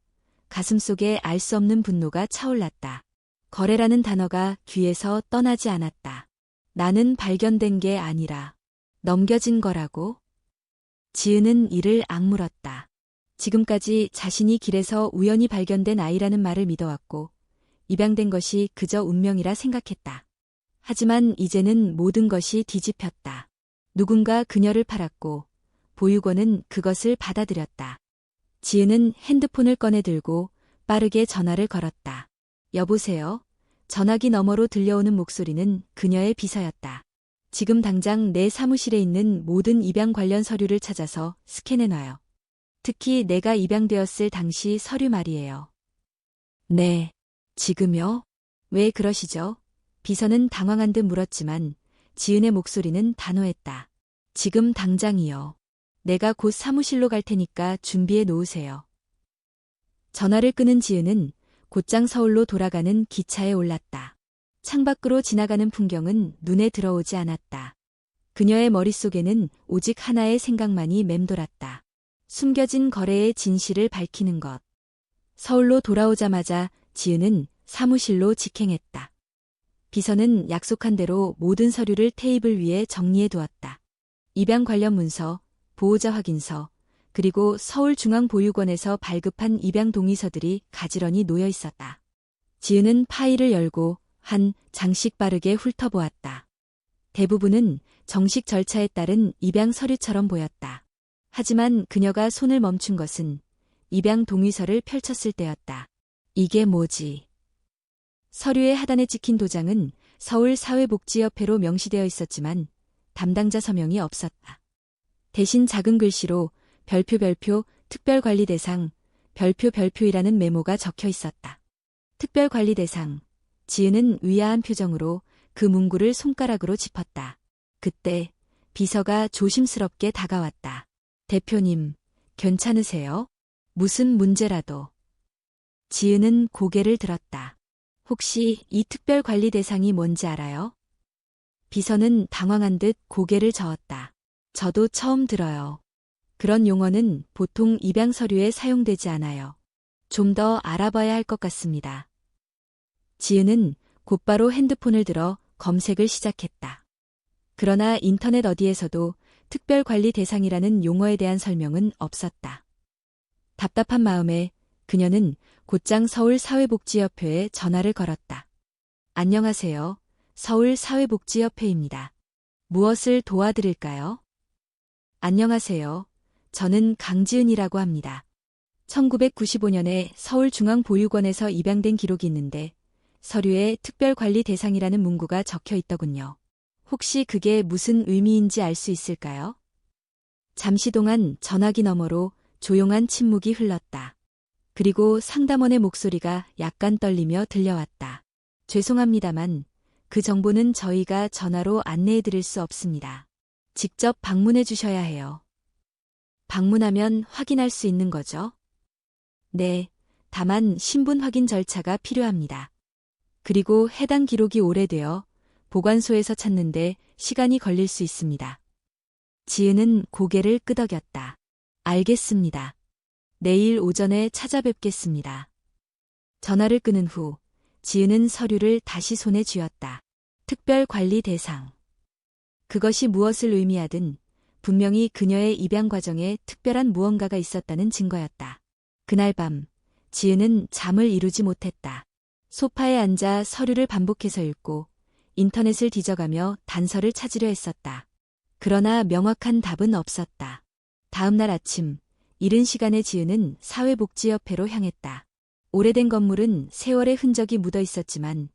Speaker 1: 가슴속에 알 수 없는 분노가 차올랐다. 거래라는 단어가 귀에서 떠나지 않았다. 나는 발견된 게 아니라 넘겨진 거라고? 지은은 이를 악물었다. 지금까지 자신이 길에서 우연히 발견된 아이라는 말을 믿어왔고 입양된 것이 그저 운명이라 생각했다. 하지만 이제는 모든 것이 뒤집혔다. 누군가 그녀를 팔았고 보육원은 그것을 받아들였다. 지은은 핸드폰을 꺼내 들고 빠르게 전화를 걸었다. 여보세요? 전화기 너머로 들려오는 목소리는 그녀의 비서였다. 지금 당장 내 사무실에 있는 모든 입양 관련 서류를 찾아서 스캔해놔요. 특히 내가 입양되었을 당시 서류 말이에요. 네. 지금요? 왜 그러시죠? 비서는 당황한 듯 물었지만 지은의 목소리는 단호했다. 지금 당장이요. 내가 곧 사무실로 갈 테니까 준비해 놓으세요. 전화를 끊은 지은은 곧장 서울로 돌아가는 기차에 올랐다. 창밖으로 지나가는 풍경은 눈에 들어오지 않았다. 그녀의 머릿속에는 오직 하나의 생각만이 맴돌았다. 숨겨진 거래의 진실을 밝히는 것. 서울로 돌아오자마자 지은은 사무실로 직행했다. 비서는 약속한 대로 모든 서류를 테이블 위에 정리해 두었다. 입양 관련 문서, 보호자 확인서, 그리고 서울중앙보육원에서 발급한 입양 동의서들이 가지런히 놓여 있었다. 지은은 파일을 열고 한 장씩 빠르게 훑어보았다. 대부분은 정식 절차에 따른 입양 서류처럼 보였다. 하지만 그녀가 손을 멈춘 것은 입양 동의서를 펼쳤을 때였다. 이게 뭐지? 서류의 하단에 찍힌 도장은 서울사회복지협회로 명시되어 있었지만 담당자 서명이 없었다. 대신 작은 글씨로 별표 특별관리 대상 별표이라는 메모가 적혀 있었다. 특별관리 대상. 지은은 의아한 표정으로 그 문구를 손가락으로 짚었다. 그때 비서가 조심스럽게 다가왔다. 대표님, 괜찮으세요? 무슨 문제라도. 지은은 고개를 들었다. 혹시 이 특별관리 대상이 뭔지 알아요? 비서는 당황한 듯 고개를 저었다. 저도 처음 들어요. 그런 용어는 보통 입양 서류에 사용되지 않아요. 좀 더 알아봐야 할 것 같습니다. 지은은 곧바로 핸드폰을 들어 검색을 시작했다. 그러나 인터넷 어디에서도 특별관리 대상이라는 용어에 대한 설명은 없었다. 답답한 마음에 그녀는 곧장 서울사회복지협회에 전화를 걸었다. 안녕하세요. 서울사회복지협회입니다. 무엇을 도와드릴까요? 안녕하세요. 저는 강지은이라고 합니다. 1995년에 서울중앙보육원에서 입양된 기록이 있는데 서류에 특별관리 대상이라는 문구가 적혀 있더군요. 혹시 그게 무슨 의미인지 알 수 있을까요? 잠시 동안 전화기 너머로 조용한 침묵이 흘렀다. 그리고 상담원의 목소리가 약간 떨리며 들려왔다. 죄송합니다만 그 정보는 저희가 전화로 안내해 드릴 수 없습니다. 직접 방문해 주셔야 해요. 방문하면 확인할 수 있는 거죠? 네, 다만 신분 확인 절차가 필요합니다. 그리고 해당 기록이 오래되어 보관소에서 찾는데 시간이 걸릴 수 있습니다. 지은은 고개를 끄덕였다. 알겠습니다. 내일 오전에 찾아뵙겠습니다. 전화를 끊은 후 지은은 서류를 다시 손에 쥐었다. 특별관리 대상. 그것이 무엇을 의미하든 분명히 그녀의 입양 과정에 특별한 무언가가 있었다는 증거였다. 그날 밤 지은은 잠을 이루지 못했다. 소파에 앉아 서류를 반복해서 읽고 인터넷을 뒤져가며 단서를 찾으려 했었다. 그러나 명확한 답은 없었다. 다음 날 아침 이른 시간에 지은은 사회복지협회로 향했다. 오래된 건물은 세월의 흔적이 묻어 있었지만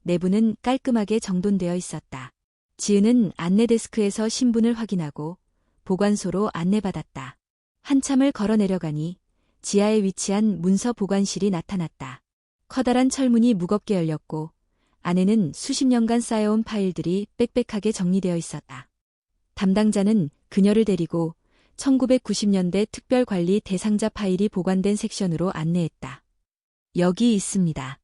Speaker 1: 내부는 깔끔하게 정돈되어 있었다. 지은은 안내 데스크에서 신분을 확인하고 보관소로 안내받았다. 한참을 걸어 내려가니 지하에 위치한 문서 보관실이 나타났다. 커다란 철문이 무겁게 열렸고 안에는 수십 년간 쌓여온 파일들이 빽빽하게 정리되어 있었다. 담당자는 그녀를 데리고 1990년대 특별관리 대상자 파일이 보관된 섹션으로 안내했다. 여기 있습니다.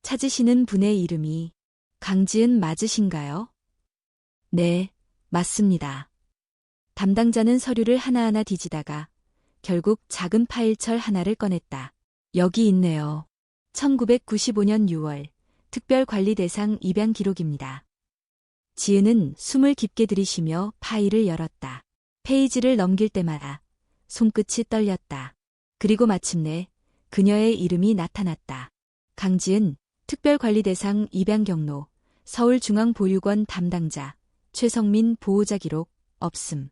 Speaker 1: 찾으시는 분의 이름이 강지은 맞으신가요? 네, 맞습니다. 담당자는 서류를 하나하나 뒤지다가 결국 작은 파일철 하나를 꺼냈다. 여기 있네요. 1995년 6월 특별관리 대상 입양 기록입니다. 지은은 숨을 깊게 들이쉬며 파일을 열었다. 페이지를 넘길 때마다 손끝이 떨렸다. 그리고 마침내 그녀의 이름이 나타났다. 강지은, 특별관리 대상 입양 경로, 서울중앙보육원 담당자, 최성민 보호자 기록, 없음.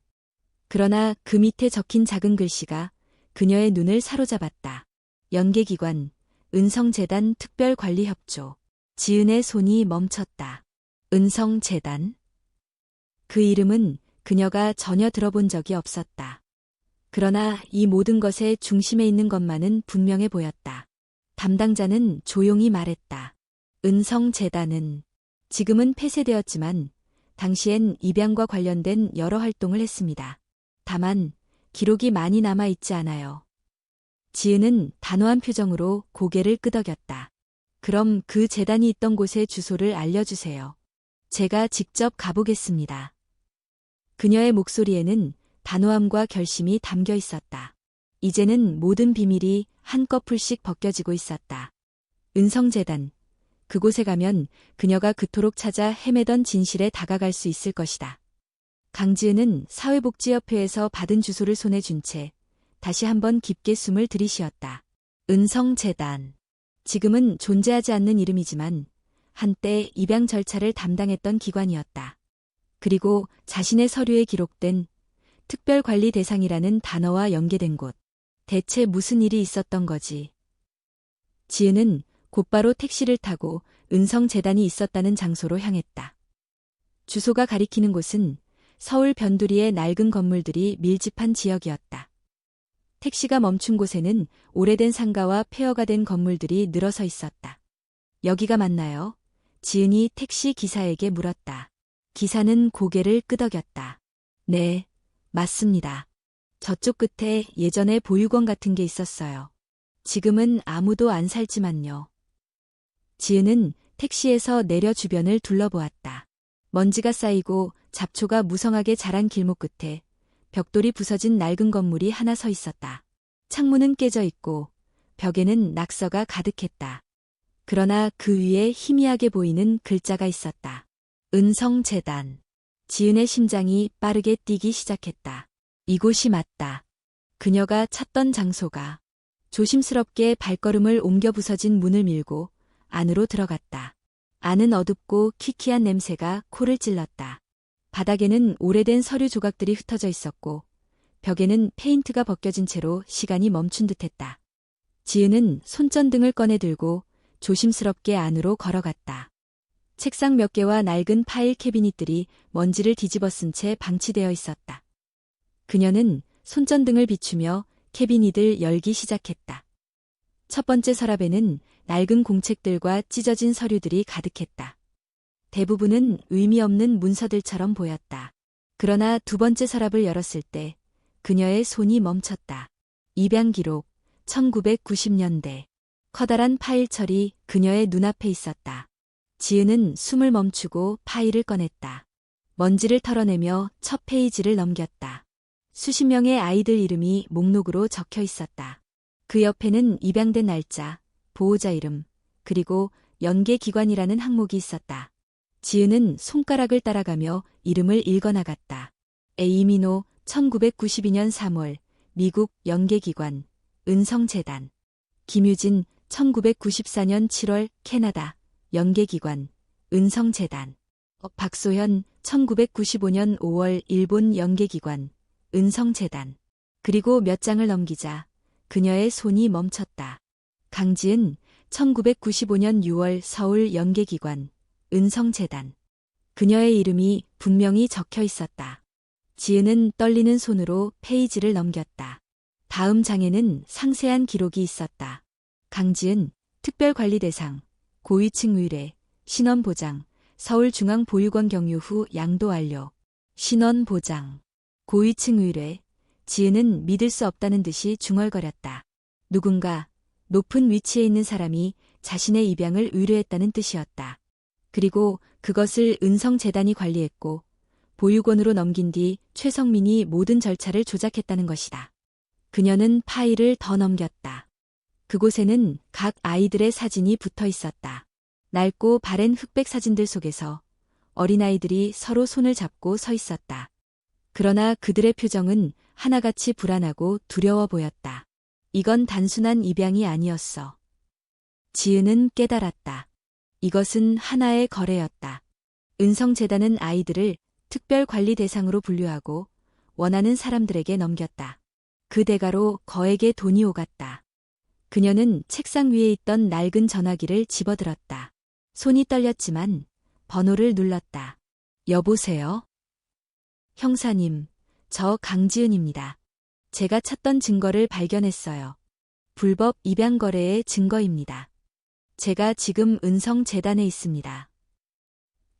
Speaker 1: 그러나 그 밑에 적힌 작은 글씨가 그녀의 눈을 사로잡았다. 연계기관, 은성재단 특별관리협조. 지은의 손이 멈췄다. 은성재단? 그 이름은 그녀가 전혀 들어본 적이 없었다. 그러나 이 모든 것의 중심에 있는 것만은 분명해 보였다. 담당자는 조용히 말했다. 은성재단은 지금은 폐쇄되었지만 당시엔 입양과 관련된 여러 활동을 했습니다. 다만 기록이 많이 남아 있지 않아요. 지은은 단호한 표정으로 고개를 끄덕였다. 그럼 그 재단이 있던 곳의 주소를 알려주세요. 제가 직접 가보겠습니다. 그녀의 목소리에는 단호함과 결심이 담겨 있었다. 이제는 모든 비밀이 한꺼풀씩 벗겨지고 있었다. 은성재단. 그곳에 가면 그녀가 그토록 찾아 헤매던 진실에 다가갈 수 있을 것이다. 강지은은 사회복지협회에서 받은 주소를 손에 쥔 채 다시 한번 깊게 숨을 들이쉬었다. 은성재단. 지금은 존재하지 않는 이름이지만 한때 입양 절차를 담당했던 기관이었다. 그리고 자신의 서류에 기록된 특별관리 대상이라는 단어와 연계된 곳. 대체 무슨 일이 있었던 거지? 지은은 곧바로 택시를 타고 은성재단이 있었다는 장소로 향했다. 주소가 가리키는 곳은 서울 변두리의 낡은 건물들이 밀집한 지역이었다. 택시가 멈춘 곳에는 오래된 상가와 폐허가 된 건물들이 늘어서 있었다. 여기가 맞나요? 지은이 택시 기사에게 물었다. 기사는 고개를 끄덕였다. 네, 맞습니다. 저쪽 끝에 예전에 보육원 같은 게 있었어요. 지금은 아무도 안 살지만요. 지은은 택시에서 내려 주변을 둘러보았다. 먼지가 쌓이고 잡초가 무성하게 자란 길목 끝에 벽돌이 부서진 낡은 건물이 하나 서 있었다. 창문은 깨져 있고 벽에는 낙서가 가득했다. 그러나 그 위에 희미하게 보이는 글자가 있었다. 은성재단. 지은의 심장이 빠르게 뛰기 시작했다. 이곳이 맞다. 그녀가 찾던 장소가. 조심스럽게 발걸음을 옮겨 부서진 문을 밀고 안으로 들어갔다. 안은 어둡고 키키한 냄새가 코를 찔렀다. 바닥에는 오래된 서류 조각들이 흩어져 있었고 벽에는 페인트가 벗겨진 채로 시간이 멈춘 듯했다. 지은은 손전등을 꺼내 들고 조심스럽게 안으로 걸어갔다. 책상 몇 개와 낡은 파일 캐비닛들이 먼지를 뒤집어 쓴 채 방치되어 있었다. 그녀는 손전등을 비추며 캐비닛을 열기 시작했다. 첫 번째 서랍에는 낡은 공책들과 찢어진 서류들이 가득했다. 대부분은 의미 없는 문서들처럼 보였다. 그러나 두 번째 서랍을 열었을 때 그녀의 손이 멈췄다. 입양 기록, 1990년대. 커다란 파일철이 그녀의 눈앞에 있었다. 지은은 숨을 멈추고 파일을 꺼냈다. 먼지를 털어내며 첫 페이지를 넘겼다. 수십 명의 아이들 이름이 목록으로 적혀 있었다. 그 옆에는 입양된 날짜, 보호자 이름, 그리고 연계기관이라는 항목이 있었다. 지은은 손가락을 따라가며 이름을 읽어나갔다. 에이미노 1992년 3월 미국 연계기관 은성재단. 김유진 1994년 7월 캐나다 연계기관 은성재단. 박소현 1995년 5월 일본 연계기관 은성재단. 그리고 몇 장을 넘기자 그녀의 손이 멈췄다. 강지은 1995년 6월 서울 연계기관 은성재단. 그녀의 이름이 분명히 적혀 있었다. 지은은 떨리는 손으로 페이지를 넘겼다. 다음 장에는 상세한 기록이 있었다. 강지은, 특별관리 대상, 고위층 의뢰, 신원 보장, 서울중앙보육원 경유 후 양도 완료. 신원 보장, 고위층 의뢰. 지은은 믿을 수 없다는 듯이 중얼거렸다. 누군가 높은 위치에 있는 사람이 자신의 입양을 의뢰했다는 뜻이었다. 그리고 그것을 은성재단이 관리했고 보육원으로 넘긴 뒤 최성민이 모든 절차를 조작했다는 것이다. 그녀는 파일을 더 넘겼다. 그곳에는 각 아이들의 사진이 붙어 있었다. 낡고 바랜 흑백 사진들 속에서 어린아이들이 서로 손을 잡고 서 있었다. 그러나 그들의 표정은 하나같이 불안하고 두려워 보였다. 이건 단순한 입양이 아니었어. 지은은 깨달았다. 이것은 하나의 거래였다. 은성재단은 아이들을 특별 관리 대상으로 분류하고 원하는 사람들에게 넘겼다. 그 대가로 거액의 돈이 오갔다. 그녀는 책상 위에 있던 낡은 전화기를 집어들었다. 손이 떨렸지만 번호를 눌렀다. 여보세요? 형사님, 저 강지은입니다. 제가 찾던 증거를 발견했어요. 불법 입양 거래의 증거입니다. 제가 지금 은성재단에 있습니다.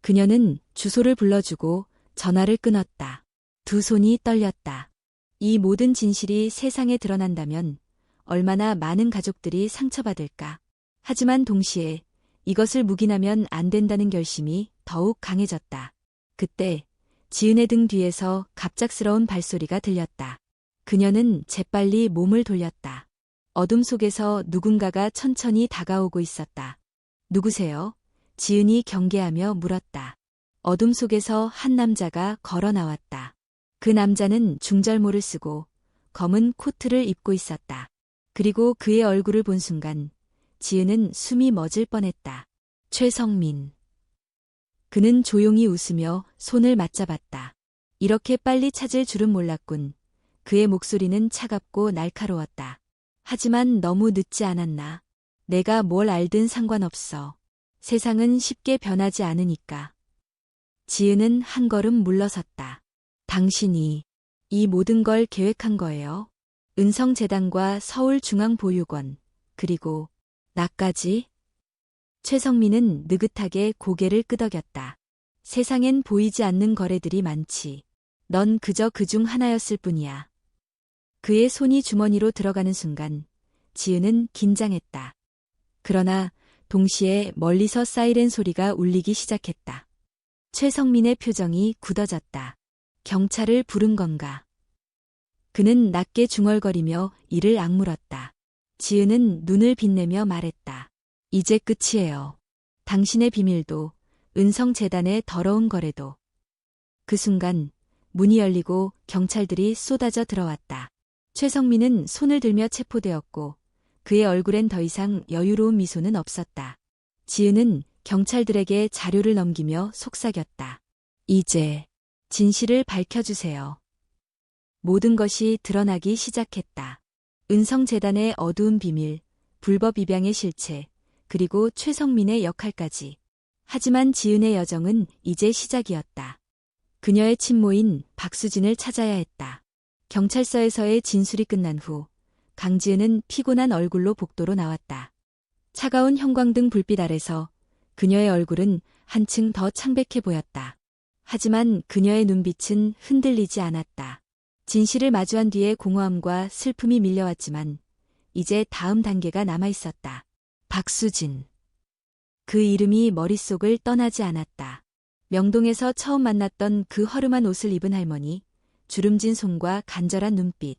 Speaker 1: 그녀는 주소를 불러주고 전화를 끊었다. 두 손이 떨렸다. 이 모든 진실이 세상에 드러난다면 얼마나 많은 가족들이 상처받을까. 하지만 동시에 이것을 묵인하면 안 된다는 결심이 더욱 강해졌다. 그때 지은의 등 뒤에서 갑작스러운 발소리가 들렸다. 그녀는 재빨리 몸을 돌렸다. 어둠 속에서 누군가가 천천히 다가오고 있었다. 누구세요? 지은이 경계하며 물었다. 어둠 속에서 한 남자가 걸어 나왔다. 그 남자는 중절모를 쓰고 검은 코트를 입고 있었다. 그리고 그의 얼굴을 본 순간 지은은 숨이 멎을 뻔했다. 최성민. 그는 조용히 웃으며 손을 맞잡았다. 이렇게 빨리 찾을 줄은 몰랐군. 그의 목소리는 차갑고 날카로웠다. 하지만 너무 늦지 않았나. 내가 뭘 알든 상관없어. 세상은 쉽게 변하지 않으니까. 지은은 한 걸음 물러섰다. 당신이 이 모든 걸 계획한 거예요? 은성재단과 서울중앙보육원, 그리고 나까지? 최성민은 느긋하게 고개를 끄덕였다. 세상엔 보이지 않는 거래들이 많지. 넌 그저 그중 하나였을 뿐이야. 그의 손이 주머니로 들어가는 순간 지은은 긴장했다. 그러나 동시에 멀리서 사이렌 소리가 울리기 시작했다. 최성민의 표정이 굳어졌다. 경찰을 부른 건가? 그는 낮게 중얼거리며 이를 악물었다. 지은은 눈을 빛내며 말했다. 이제 끝이에요. 당신의 비밀도, 은성재단의 더러운 거래도. 그 순간 문이 열리고 경찰들이 쏟아져 들어왔다. 최성민은 손을 들며 체포되었고 그의 얼굴엔 더 이상 여유로운 미소는 없었다. 지은은 경찰들에게 자료를 넘기며 속삭였다. 이제 진실을 밝혀주세요. 모든 것이 드러나기 시작했다. 은성재단의 어두운 비밀, 불법 입양의 실체, 그리고 최성민의 역할까지. 하지만 지은의 여정은 이제 시작이었다. 그녀의 친모인 박수진을 찾아야 했다. 경찰서에서의 진술이 끝난 후 강지은은 피곤한 얼굴로 복도로 나왔다. 차가운 형광등 불빛 아래서 그녀의 얼굴은 한층 더 창백해 보였다. 하지만 그녀의 눈빛은 흔들리지 않았다. 진실을 마주한 뒤에 공허함과 슬픔이 밀려왔지만 이제 다음 단계가 남아있었다. 박수진. 그 이름이 머릿속을 떠나지 않았다. 명동에서 처음 만났던 그 허름한 옷을 입은 할머니, 주름진 손과 간절한 눈빛,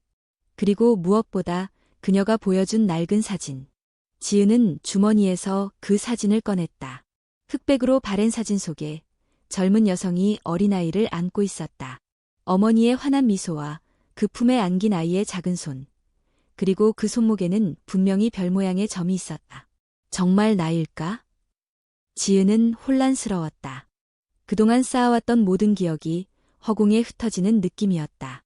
Speaker 1: 그리고 무엇보다 그녀가 보여준 낡은 사진. 지은은 주머니에서 그 사진을 꺼냈다. 흑백으로 바랜 사진 속에 젊은 여성이 어린아이를 안고 있었다. 어머니의 환한 미소와 그 품에 안긴 아이의 작은 손, 그리고 그 손목에는 분명히 별 모양의 점이 있었다. 정말 나일까? 지은은 혼란스러웠다. 그동안 쌓아왔던 모든 기억이 허공에 흩어지는 느낌이었다.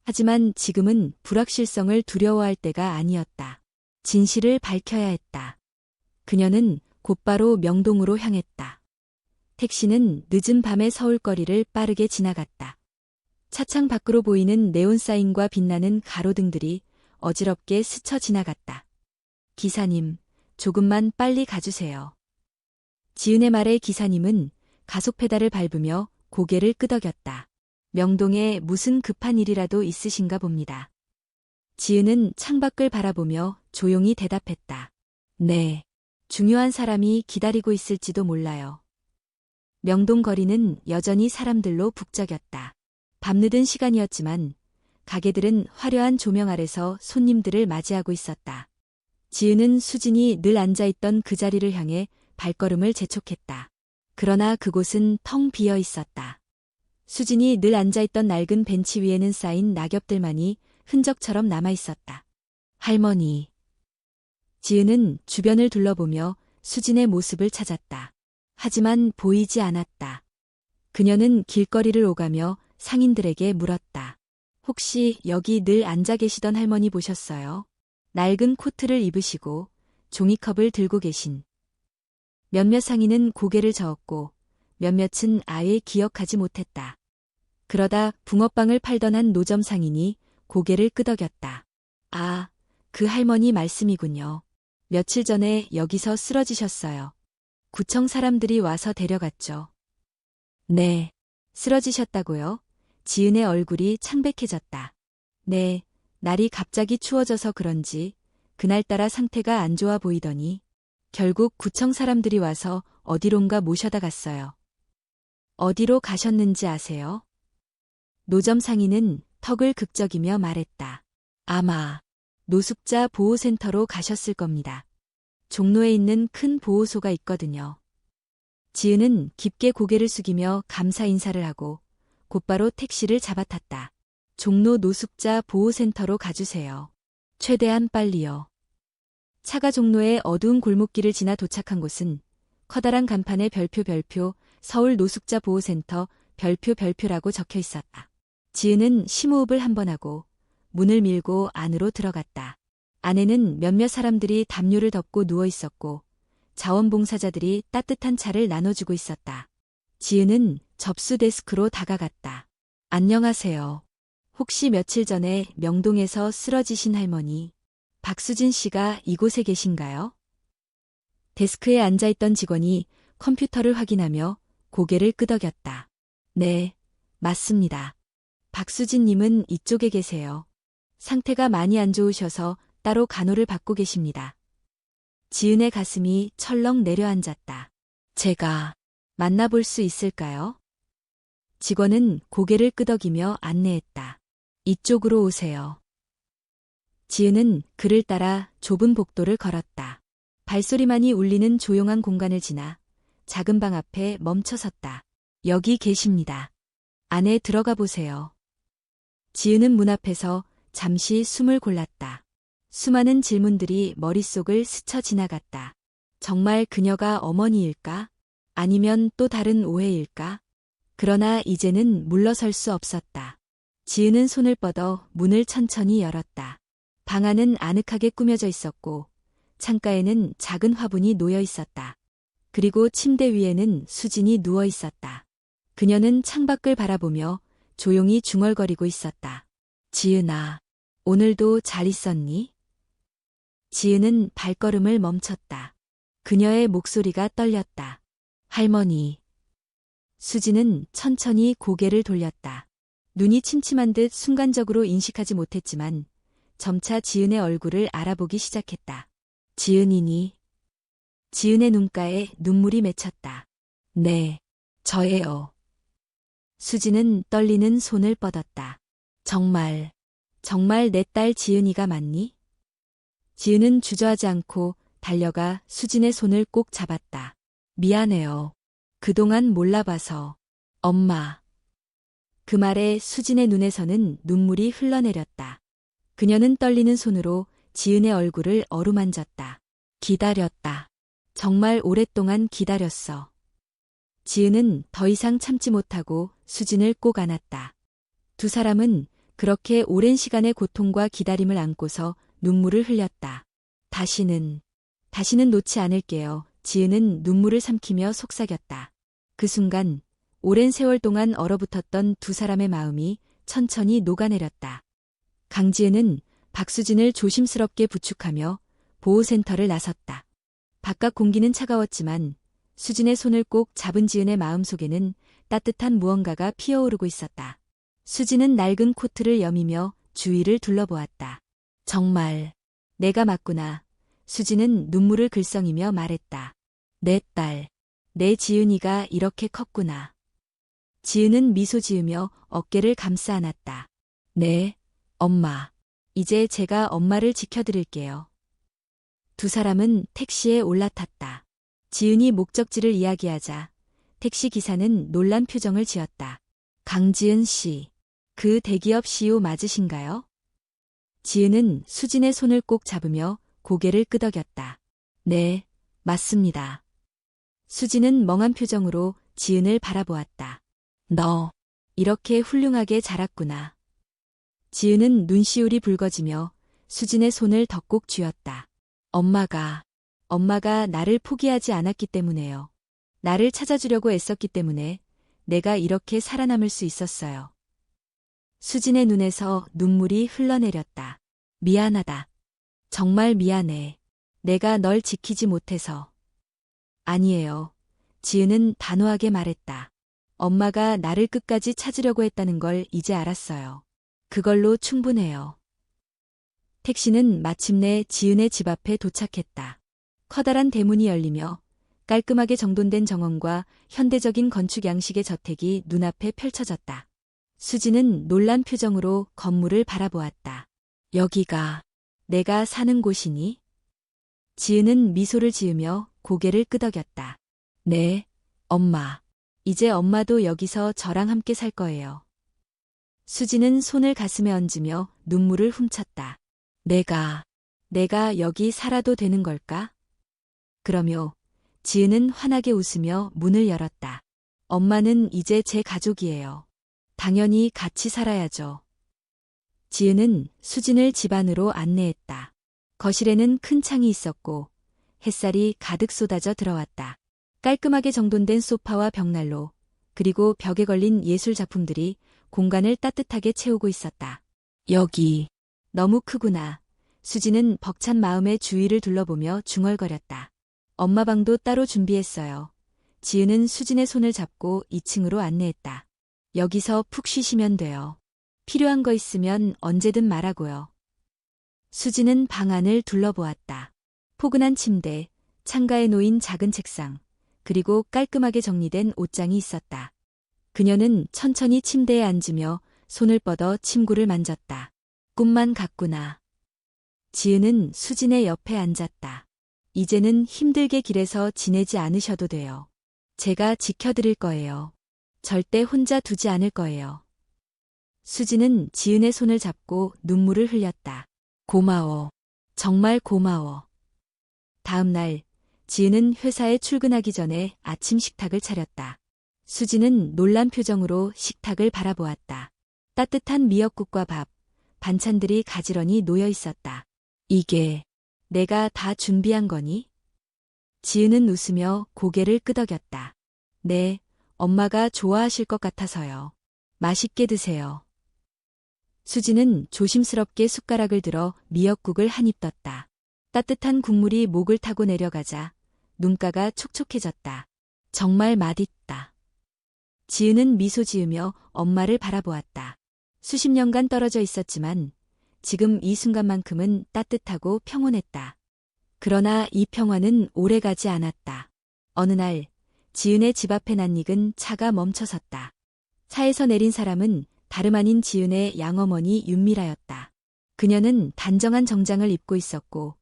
Speaker 1: 하지만 지금은 불확실성을 두려워할 때가 아니었다. 진실을 밝혀야 했다. 그녀는 곧바로 명동으로 향했다. 택시는 늦은 밤의 서울거리를 빠르게 지나갔다. 차창 밖으로 보이는 네온사인과 빛나는 가로등들이 어지럽게 스쳐 지나갔다. 기사님, 조금만 빨리 가주세요. 지은의 말에 기사님은 가속 페달을 밟으며 고개를 끄덕였다. 명동에 무슨 급한 일이라도 있으신가 봅니다. 지은은 창밖을 바라보며 조용히 대답했다. 네, 중요한 사람이 기다리고 있을지도 몰라요. 명동 거리는 여전히 사람들로 북적였다. 밤늦은 시간이었지만 가게들은 화려한 조명 아래서 손님들을 맞이하고 있었다. 지은은 수진이 늘 앉아있던 그 자리를 향해 발걸음을 재촉했다. 그러나 그곳은 텅 비어 있었다. 수진이 늘 앉아있던 낡은 벤치 위에는 쌓인 낙엽들만이 흔적처럼 남아있었다. 할머니. 지은은 주변을 둘러보며 수진의 모습을 찾았다. 하지만 보이지 않았다. 그녀는 길거리를 오가며 상인들에게 물었다. 혹시 여기 늘 앉아 계시던 할머니 보셨어요? 낡은 코트를 입으시고 종이컵을 들고 계신. 몇몇 상인은 고개를 저었고 몇몇은 아예 기억하지 못했다. 그러다 붕어빵을 팔던 한 노점 상인이 고개를 끄덕였다. 아, 그 할머니 말씀이군요. 며칠 전에 여기서 쓰러지셨어요. 구청 사람들이 와서 데려갔죠. 네, 쓰러지셨다고요? 지은의 얼굴이 창백해졌다. 네, 날이 갑자기 추워져서 그런지 그날따라 상태가 안 좋아 보이더니 결국 구청 사람들이 와서 어디론가 모셔다 갔어요. 어디로 가셨는지 아세요? 노점 상인은 턱을 극적이며 말했다. 아마 노숙자 보호센터로 가셨을 겁니다. 종로에 있는 큰 보호소가 있거든요. 지은은 깊게 고개를 숙이며 감사 인사를 하고 곧바로 택시를 잡아탔다. 종로 노숙자 보호센터로 가주세요. 최대한 빨리요. 차가 종로의 어두운 골목길을 지나 도착한 곳은 커다란 간판에 별표 서울 노숙자 보호센터 별표라고 적혀 있었다. 지은은 심호흡을 한 번 하고 문을 밀고 안으로 들어갔다. 안에는 몇몇 사람들이 담요를 덮고 누워 있었고 자원봉사자들이 따뜻한 차를 나눠주고 있었다. 지은은 접수 데스크로 다가갔다. 안녕하세요. 혹시 며칠 전에 명동에서 쓰러지신 할머니 박수진 씨가 이곳에 계신가요? 데스크에 앉아있던 직원이 컴퓨터를 확인하며 고개를 끄덕였다. 네, 맞습니다. 박수진 님은 이쪽에 계세요. 상태가 많이 안 좋으셔서 따로 간호를 받고 계십니다. 지은의 가슴이 철렁 내려앉았다. 제가 만나볼 수 있을까요? 직원은 고개를 끄덕이며 안내했다. 이쪽으로 오세요. 지은은 그를 따라 좁은 복도를 걸었다. 발소리만이 울리는 조용한 공간을 지나 작은 방 앞에 멈춰섰다. 여기 계십니다. 안에 들어가 보세요. 지은은 문 앞에서 잠시 숨을 골랐다. 수많은 질문들이 머릿속을 스쳐 지나갔다. 정말 그녀가 어머니일까? 아니면 또 다른 오해일까? 그러나 이제는 물러설 수 없었다. 지은은 손을 뻗어 문을 천천히 열었다. 방 안은 아늑하게 꾸며져 있었고 창가에는 작은 화분이 놓여 있었다. 그리고 침대 위에는 수진이 누워 있었다. 그녀는 창밖을 바라보며 조용히 중얼거리고 있었다. 지은아, 오늘도 잘 있었니? 지은은 발걸음을 멈췄다. 그녀의 목소리가 떨렸다. 할머니. 수진은 천천히 고개를 돌렸다. 눈이 침침한 듯 순간적으로 인식하지 못했지만 점차 지은의 얼굴을 알아보기 시작했다. 지은이니? 지은의 눈가에 눈물이 맺혔다. 네, 저예요. 수진은 떨리는 손을 뻗었다. 정말 내 딸 지은이가 맞니? 지은은 주저하지 않고 달려가 수진의 손을 꼭 잡았다. 미안해요. 그동안 몰라봐서. 엄마. 그 말에 수진의 눈에서는 눈물이 흘러내렸다. 그녀는 떨리는 손으로 지은의 얼굴을 어루만졌다. 기다렸다. 정말 오랫동안 기다렸어. 지은은 더 이상 참지 못하고 수진을 꼭 안았다. 두 사람은 그렇게 오랜 시간의 고통과 기다림을 안고서 눈물을 흘렸다. 다시는 놓지 않을게요. 지은은 눈물을 삼키며 속삭였다. 그 순간 오랜 세월 동안 얼어붙었던 두 사람의 마음이 천천히 녹아내렸다. 강지은은 박수진을 조심스럽게 부축하며 보호센터를 나섰다. 바깥 공기는 차가웠지만 수진의 손을 꼭 잡은 지은의 마음속에는 따뜻한 무언가가 피어오르고 있었다. 수진은 낡은 코트를 여미며 주위를 둘러보았다. 정말 내가 맞구나. 수진은 눈물을 글썽이며 말했다. 내 딸, 내 지은이가 이렇게 컸구나. 지은은 미소 지으며 어깨를 감싸 안았다. 네, 엄마. 이제 제가 엄마를 지켜드릴게요. 두 사람은 택시에 올라탔다. 지은이 목적지를 이야기하자 택시 기사는 놀란 표정을 지었다. 강지은 씨, 그 대기업 CEO 맞으신가요? 지은은 수진의 손을 꼭 잡으며 고개를 끄덕였다. 네, 맞습니다. 수진은 멍한 표정으로 지은을 바라보았다. 너, 이렇게 훌륭하게 자랐구나. 지은은 눈시울이 붉어지며 수진의 손을 더 꼭 쥐었다. 엄마가 나를 포기하지 않았기 때문에요. 나를 찾아주려고 애썼기 때문에 내가 이렇게 살아남을 수 있었어요. 수진의 눈에서 눈물이 흘러내렸다. 미안하다. 정말 미안해. 내가 널 지키지 못해서. 아니에요. 지은은 단호하게 말했다. 엄마가 나를 끝까지 찾으려고 했다는 걸 이제 알았어요. 그걸로 충분해요. 택시는 마침내 지은의 집 앞에 도착했다. 커다란 대문이 열리며 깔끔하게 정돈된 정원과 현대적인 건축 양식의 저택이 눈앞에 펼쳐졌다. 수지는 놀란 표정으로 건물을 바라보았다. 여기가 내가 사는 곳이니? 지은은 미소를 지으며 고개를 끄덕였다. 네, 엄마. 이제 엄마도 여기서 저랑 함께 살 거예요. 수지는 손을 가슴에 얹으며 눈물을 훔쳤다. 내가 여기 살아도 되는 걸까? 그러며 지은은 환하게 웃으며 문을 열었다. 엄마는 이제 제 가족이에요. 당연히 같이 살아야죠. 지은은 수진을 집 안으로 안내했다. 거실에는 큰 창이 있었고 햇살이 가득 쏟아져 들어왔다. 깔끔하게 정돈된 소파와 벽난로, 그리고 벽에 걸린 예술 작품들이 공간을 따뜻하게 채우고 있었다. 여기 너무 크구나. 수지는 벅찬 마음에 주위를 둘러보며 중얼거렸다. 엄마 방도 따로 준비했어요. 지은은 수진의 손을 잡고 2층으로 안내했다. 여기서 푹 쉬시면 돼요. 필요한 거 있으면 언제든 말하고요. 수지는 방 안을 둘러보았다. 포근한 침대, 창가에 놓인 작은 책상, 그리고 깔끔하게 정리된 옷장이 있었다. 그녀는 천천히 침대에 앉으며 손을 뻗어 침구를 만졌다. 꿈만 같구나. 지은은 수진의 옆에 앉았다. 이제는 힘들게 길에서 지내지 않으셔도 돼요. 제가 지켜드릴 거예요. 절대 혼자 두지 않을 거예요. 수진은 지은의 손을 잡고 눈물을 흘렸다. 고마워. 정말 고마워. 다음 날, 지은은 회사에 출근하기 전에 아침 식탁을 차렸다. 수진은 놀란 표정으로 식탁을 바라보았다. 따뜻한 미역국과 밥, 반찬들이 가지런히 놓여 있었다. 이게 내가 다 준비한 거니? 지은은 웃으며 고개를 끄덕였다. 네, 엄마가 좋아하실 것 같아서요. 맛있게 드세요. 수진은 조심스럽게 숟가락을 들어 미역국을 한 입 떴다. 따뜻한 국물이 목을 타고 내려가자 눈가가 촉촉해졌다. 정말 맛있다. 지은은 미소 지으며 엄마를 바라보았다. 수십 년간 떨어져 있었지만 지금 이 순간만큼은 따뜻하고 평온했다. 그러나 이 평화는 오래가지 않았다. 어느 날 지은의 집 앞에 낯익은 차가 멈춰섰다. 차에서 내린 사람은 다름 아닌 지은의 양어머니 윤미라였다. 그녀는 단정한 정장을 입고 있었고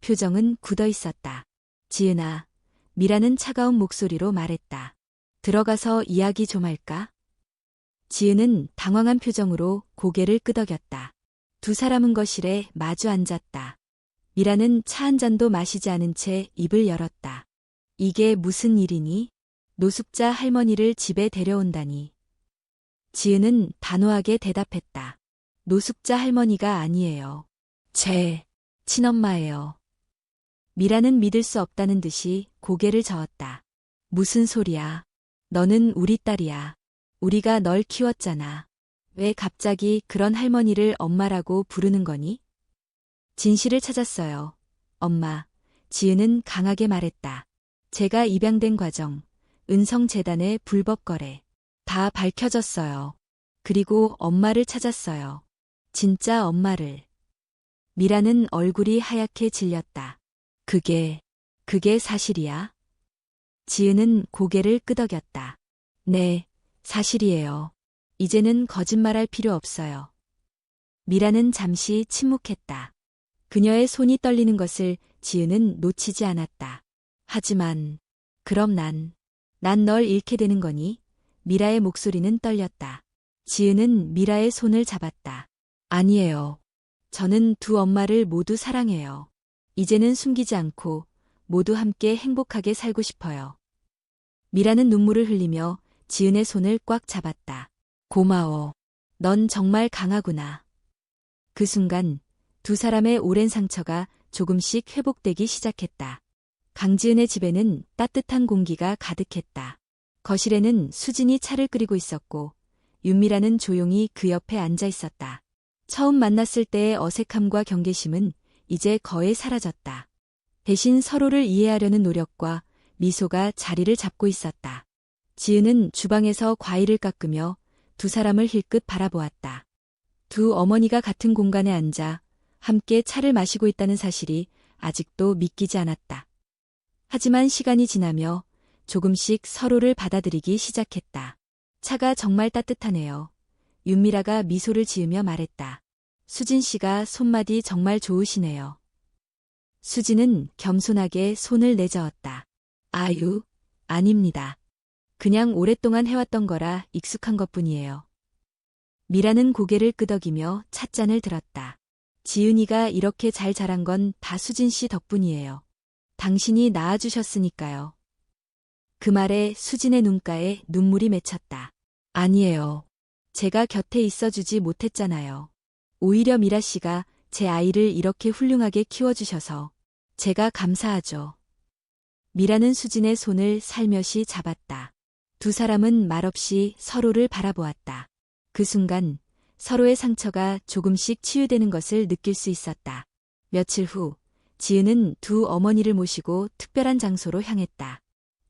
Speaker 1: 표정은 굳어 있었다. 지은아, 미라는 차가운 목소리로 말했다. 들어가서 이야기 좀 할까? 지은은 당황한 표정으로 고개를 끄덕였다. 두 사람은 거실에 마주 앉았다. 미라는 차 한 잔도 마시지 않은 채 입을 열었다. 이게 무슨 일이니? 노숙자 할머니를 집에 데려온다니. 지은은 단호하게 대답했다. 노숙자 할머니가 아니에요. 제 친엄마예요. 미라는 믿을 수 없다는 듯이 고개를 저었다. 무슨 소리야. 너는 우리 딸이야. 우리가 널 키웠잖아. 왜 갑자기 그런 할머니를 엄마라고 부르는 거니? 진실을 찾았어요. 엄마, 지은은 강하게 말했다. 제가 입양된 과정, 은성재단의 불법 거래, 다 밝혀졌어요. 그리고 엄마를 찾았어요. 진짜 엄마를. 미라는 얼굴이 하얗게 질렸다. 그게 사실이야? 지은은 고개를 끄덕였다. 네, 사실이에요. 이제는 거짓말할 필요 없어요. 미라는 잠시 침묵했다. 그녀의 손이 떨리는 것을 지은은 놓치지 않았다. 하지만, 그럼 난 널 잃게 되는 거니? 미라의 목소리는 떨렸다. 지은은 미라의 손을 잡았다. 아니에요. 저는 두 엄마를 모두 사랑해요. 이제는 숨기지 않고 모두 함께 행복하게 살고 싶어요. 미라는 눈물을 흘리며 지은의 손을 꽉 잡았다. 고마워. 넌 정말 강하구나. 그 순간 두 사람의 오랜 상처가 조금씩 회복되기 시작했다. 강지은의 집에는 따뜻한 공기가 가득했다. 거실에는 수진이 차를 끓이고 있었고 윤미라는 조용히 그 옆에 앉아 있었다. 처음 만났을 때의 어색함과 경계심은 이제 거의 사라졌다. 대신 서로를 이해하려는 노력과 미소가 자리를 잡고 있었다. 지은은 주방에서 과일을 깎으며 두 사람을 힐끗 바라보았다. 두 어머니가 같은 공간에 앉아 함께 차를 마시고 있다는 사실이 아직도 믿기지 않았다. 하지만 시간이 지나며 조금씩 서로를 받아들이기 시작했다. 차가 정말 따뜻하네요. 윤미라가 미소를 지으며 말했다. 수진 씨가 손맛이 정말 좋으시네요. 수진은 겸손하게 손을 내저었다. 아유, 아닙니다. 그냥 오랫동안 해왔던 거라 익숙한 것뿐이에요. 미라는 고개를 끄덕이며 찻잔을 들었다. 지은이가 이렇게 잘 자란 건 다 수진 씨 덕분이에요. 당신이 낳아주셨으니까요. 그 말에 수진의 눈가에 눈물이 맺혔다. 아니에요. 제가 곁에 있어주지 못했잖아요. 오히려 미라 씨가 제 아이를 이렇게 훌륭하게 키워주셔서 제가 감사하죠. 미라는 수진의 손을 살며시 잡았다. 두 사람은 말없이 서로를 바라보았다. 그 순간 서로의 상처가 조금씩 치유되는 것을 느낄 수 있었다. 며칠 후 지은은 두 어머니를 모시고 특별한 장소로 향했다.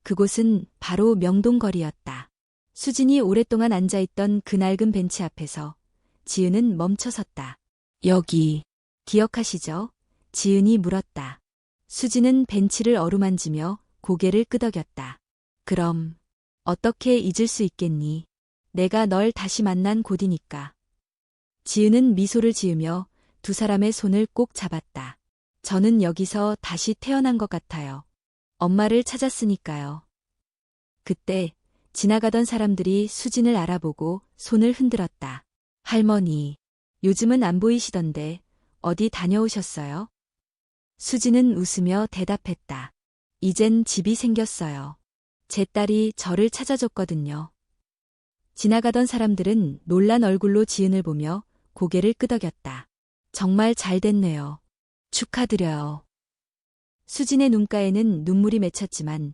Speaker 1: 그곳은 바로 명동거리였다. 수진이 오랫동안 앉아있던 그 낡은 벤치 앞에서 지은은 멈춰섰다. 여기 기억하시죠? 지은이 물었다. 수진은 벤치를 어루만지며 고개를 끄덕였다. 그럼 어떻게 잊을 수 있겠니? 내가 널 다시 만난 곳이니까. 지은은 미소를 지으며 두 사람의 손을 꼭 잡았다. 저는 여기서 다시 태어난 것 같아요. 엄마를 찾았으니까요. 그때 지나가던 사람들이 수진을 알아보고 손을 흔들었다. 할머니, 요즘은 안 보이시던데 어디 다녀오셨어요? 수진은 웃으며 대답했다. 이젠 집이 생겼어요. 제 딸이 저를 찾아줬거든요. 지나가던 사람들은 놀란 얼굴로 지은을 보며 고개를 끄덕였다. 정말 잘 됐네요. 축하드려요. 수진의 눈가에는 눈물이 맺혔지만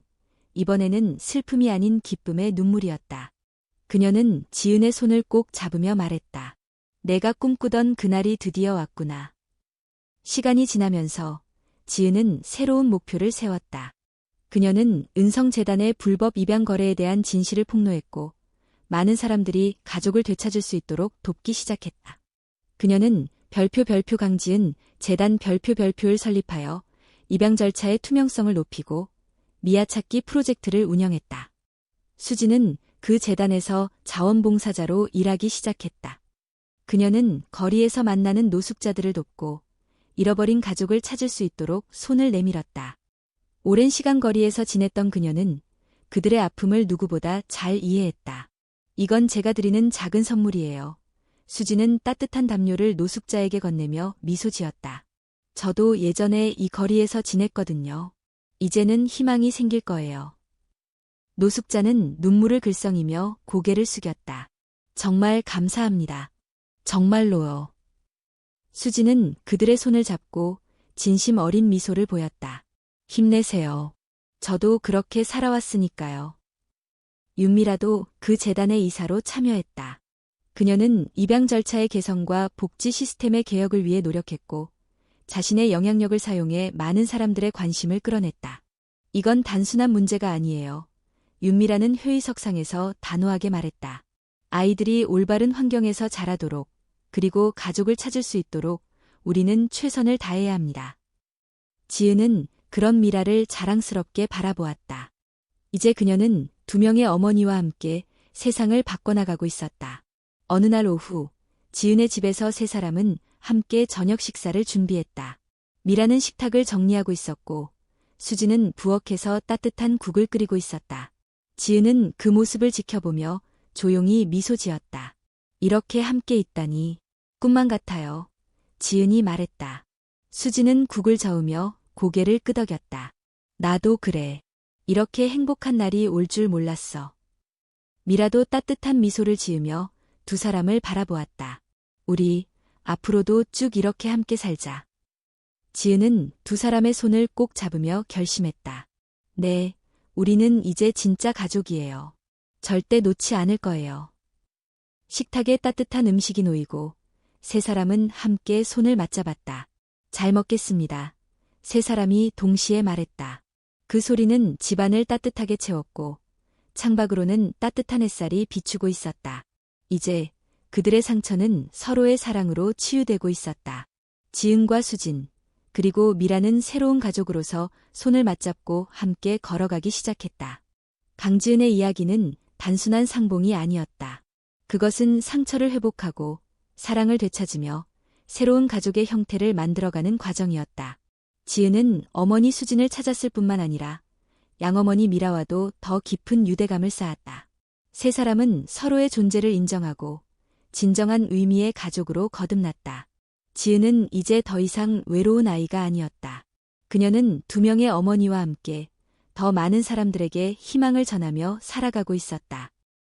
Speaker 1: 이번에는 슬픔이 아닌 기쁨의 눈물이었다. 그녀는 지은의 손을 꼭 잡으며 말했다. 내가 꿈꾸던 그날이 드디어 왔구나. 시간이 지나면서 지은은 새로운 목표를 세웠다. 그녀는 은성재단의 불법 입양 거래에 대한 진실을 폭로했고 많은 사람들이 가족을 되찾을 수 있도록 돕기 시작했다. 그녀는 별표 강지은 재단 별표를 설립하여 입양 절차의 투명성을 높이고 미아찾기 프로젝트를 운영했다. 수진은 그 재단에서 자원봉사자로 일하기 시작했다. 그녀는 거리에서 만나는 노숙자들을 돕고 잃어버린 가족을 찾을 수 있도록 손을 내밀었다. 오랜 시간 거리에서 지냈던 그녀는 그들의 아픔을 누구보다 잘 이해했다. 이건 제가 드리는 작은 선물이에요. 수진은 따뜻한 담요를 노숙자에게 건네며 미소 지었다. 저도 예전에 이 거리에서 지냈거든요. 이제는 희망이 생길 거예요. 노숙자는 눈물을 글썽이며 고개를 숙였다. 정말 감사합니다. 정말로요. 수진은 그들의 손을 잡고 진심 어린 미소를 보였다. 힘내세요. 저도 그렇게 살아왔으니까요. 윤미라도 그 재단의 이사로 참여했다. 그녀는 입양 절차의 개선과 복지 시스템의 개혁을 위해 노력했고 자신의 영향력을 사용해 많은 사람들의 관심을 끌어냈다. 이건 단순한 문제가 아니에요. 윤미라는 회의석상에서 단호하게 말했다. 아이들이 올바른 환경에서 자라도록 그리고 가족을 찾을 수 있도록 우리는 최선을 다해야 합니다. 지은은 그런 미라를 자랑스럽게 바라보았다. 이제 그녀는 두 명의 어머니와 함께 세상을 바꿔나가고 있었다. 어느 날 오후, 지은의 집에서 세 사람은 함께 저녁 식사를 준비했다. 미라는 식탁을 정리하고 있었고, 수지는 부엌에서 따뜻한 국을 끓이고 있었다. 지은은 그 모습을 지켜보며 조용히 미소 지었다. 이렇게 함께 있다니 꿈만 같아요. 지은이 말했다. 수지는 국을 저으며 고개를 끄덕였다. 나도 그래. 이렇게 행복한 날이 올 줄 몰랐어. 미라도 따뜻한 미소를 지으며 두 사람을 바라보았다. 우리 앞으로도 쭉 이렇게 함께 살자. 지은은 두 사람의 손을 꼭 잡으며 결심했다. 네, 우리는 이제 진짜 가족이에요. 절대 놓지 않을 거예요. 식탁에 따뜻한 음식이 놓이고 세 사람은 함께 손을 맞잡았다. 잘 먹겠습니다. 세 사람이 동시에 말했다. 그 소리는 집안을 따뜻하게 채웠고 창밖으로는 따뜻한 햇살이 비추고 있었다. 이제 그들의 상처는 서로의 사랑으로 치유되고 있었다. 지은과 수진, 그리고 미라는 새로운 가족으로서 손을 맞잡고 함께 걸어가기 시작했다. 강지은의 이야기는 단순한 상봉이 아니었다. 그것은 상처를 회복하고 사랑을 되찾으며 새로운 가족의 형태를 만들어가는 과정이었다. 지은은 어머니 수진을 찾았을 뿐만 아니라 양어머니 미라와도 더 깊은 유대감을 쌓았다. 세 사람은 서로의 존재를 인정하고 진정한 의미의 가족으로 거듭났다. 지은은 이제 더 이상 외로운 아이가 아니었다. 그녀는 두 명의 어머니와 함께 더 많은 사람들에게 희망을 전하며 살아가고 있었다.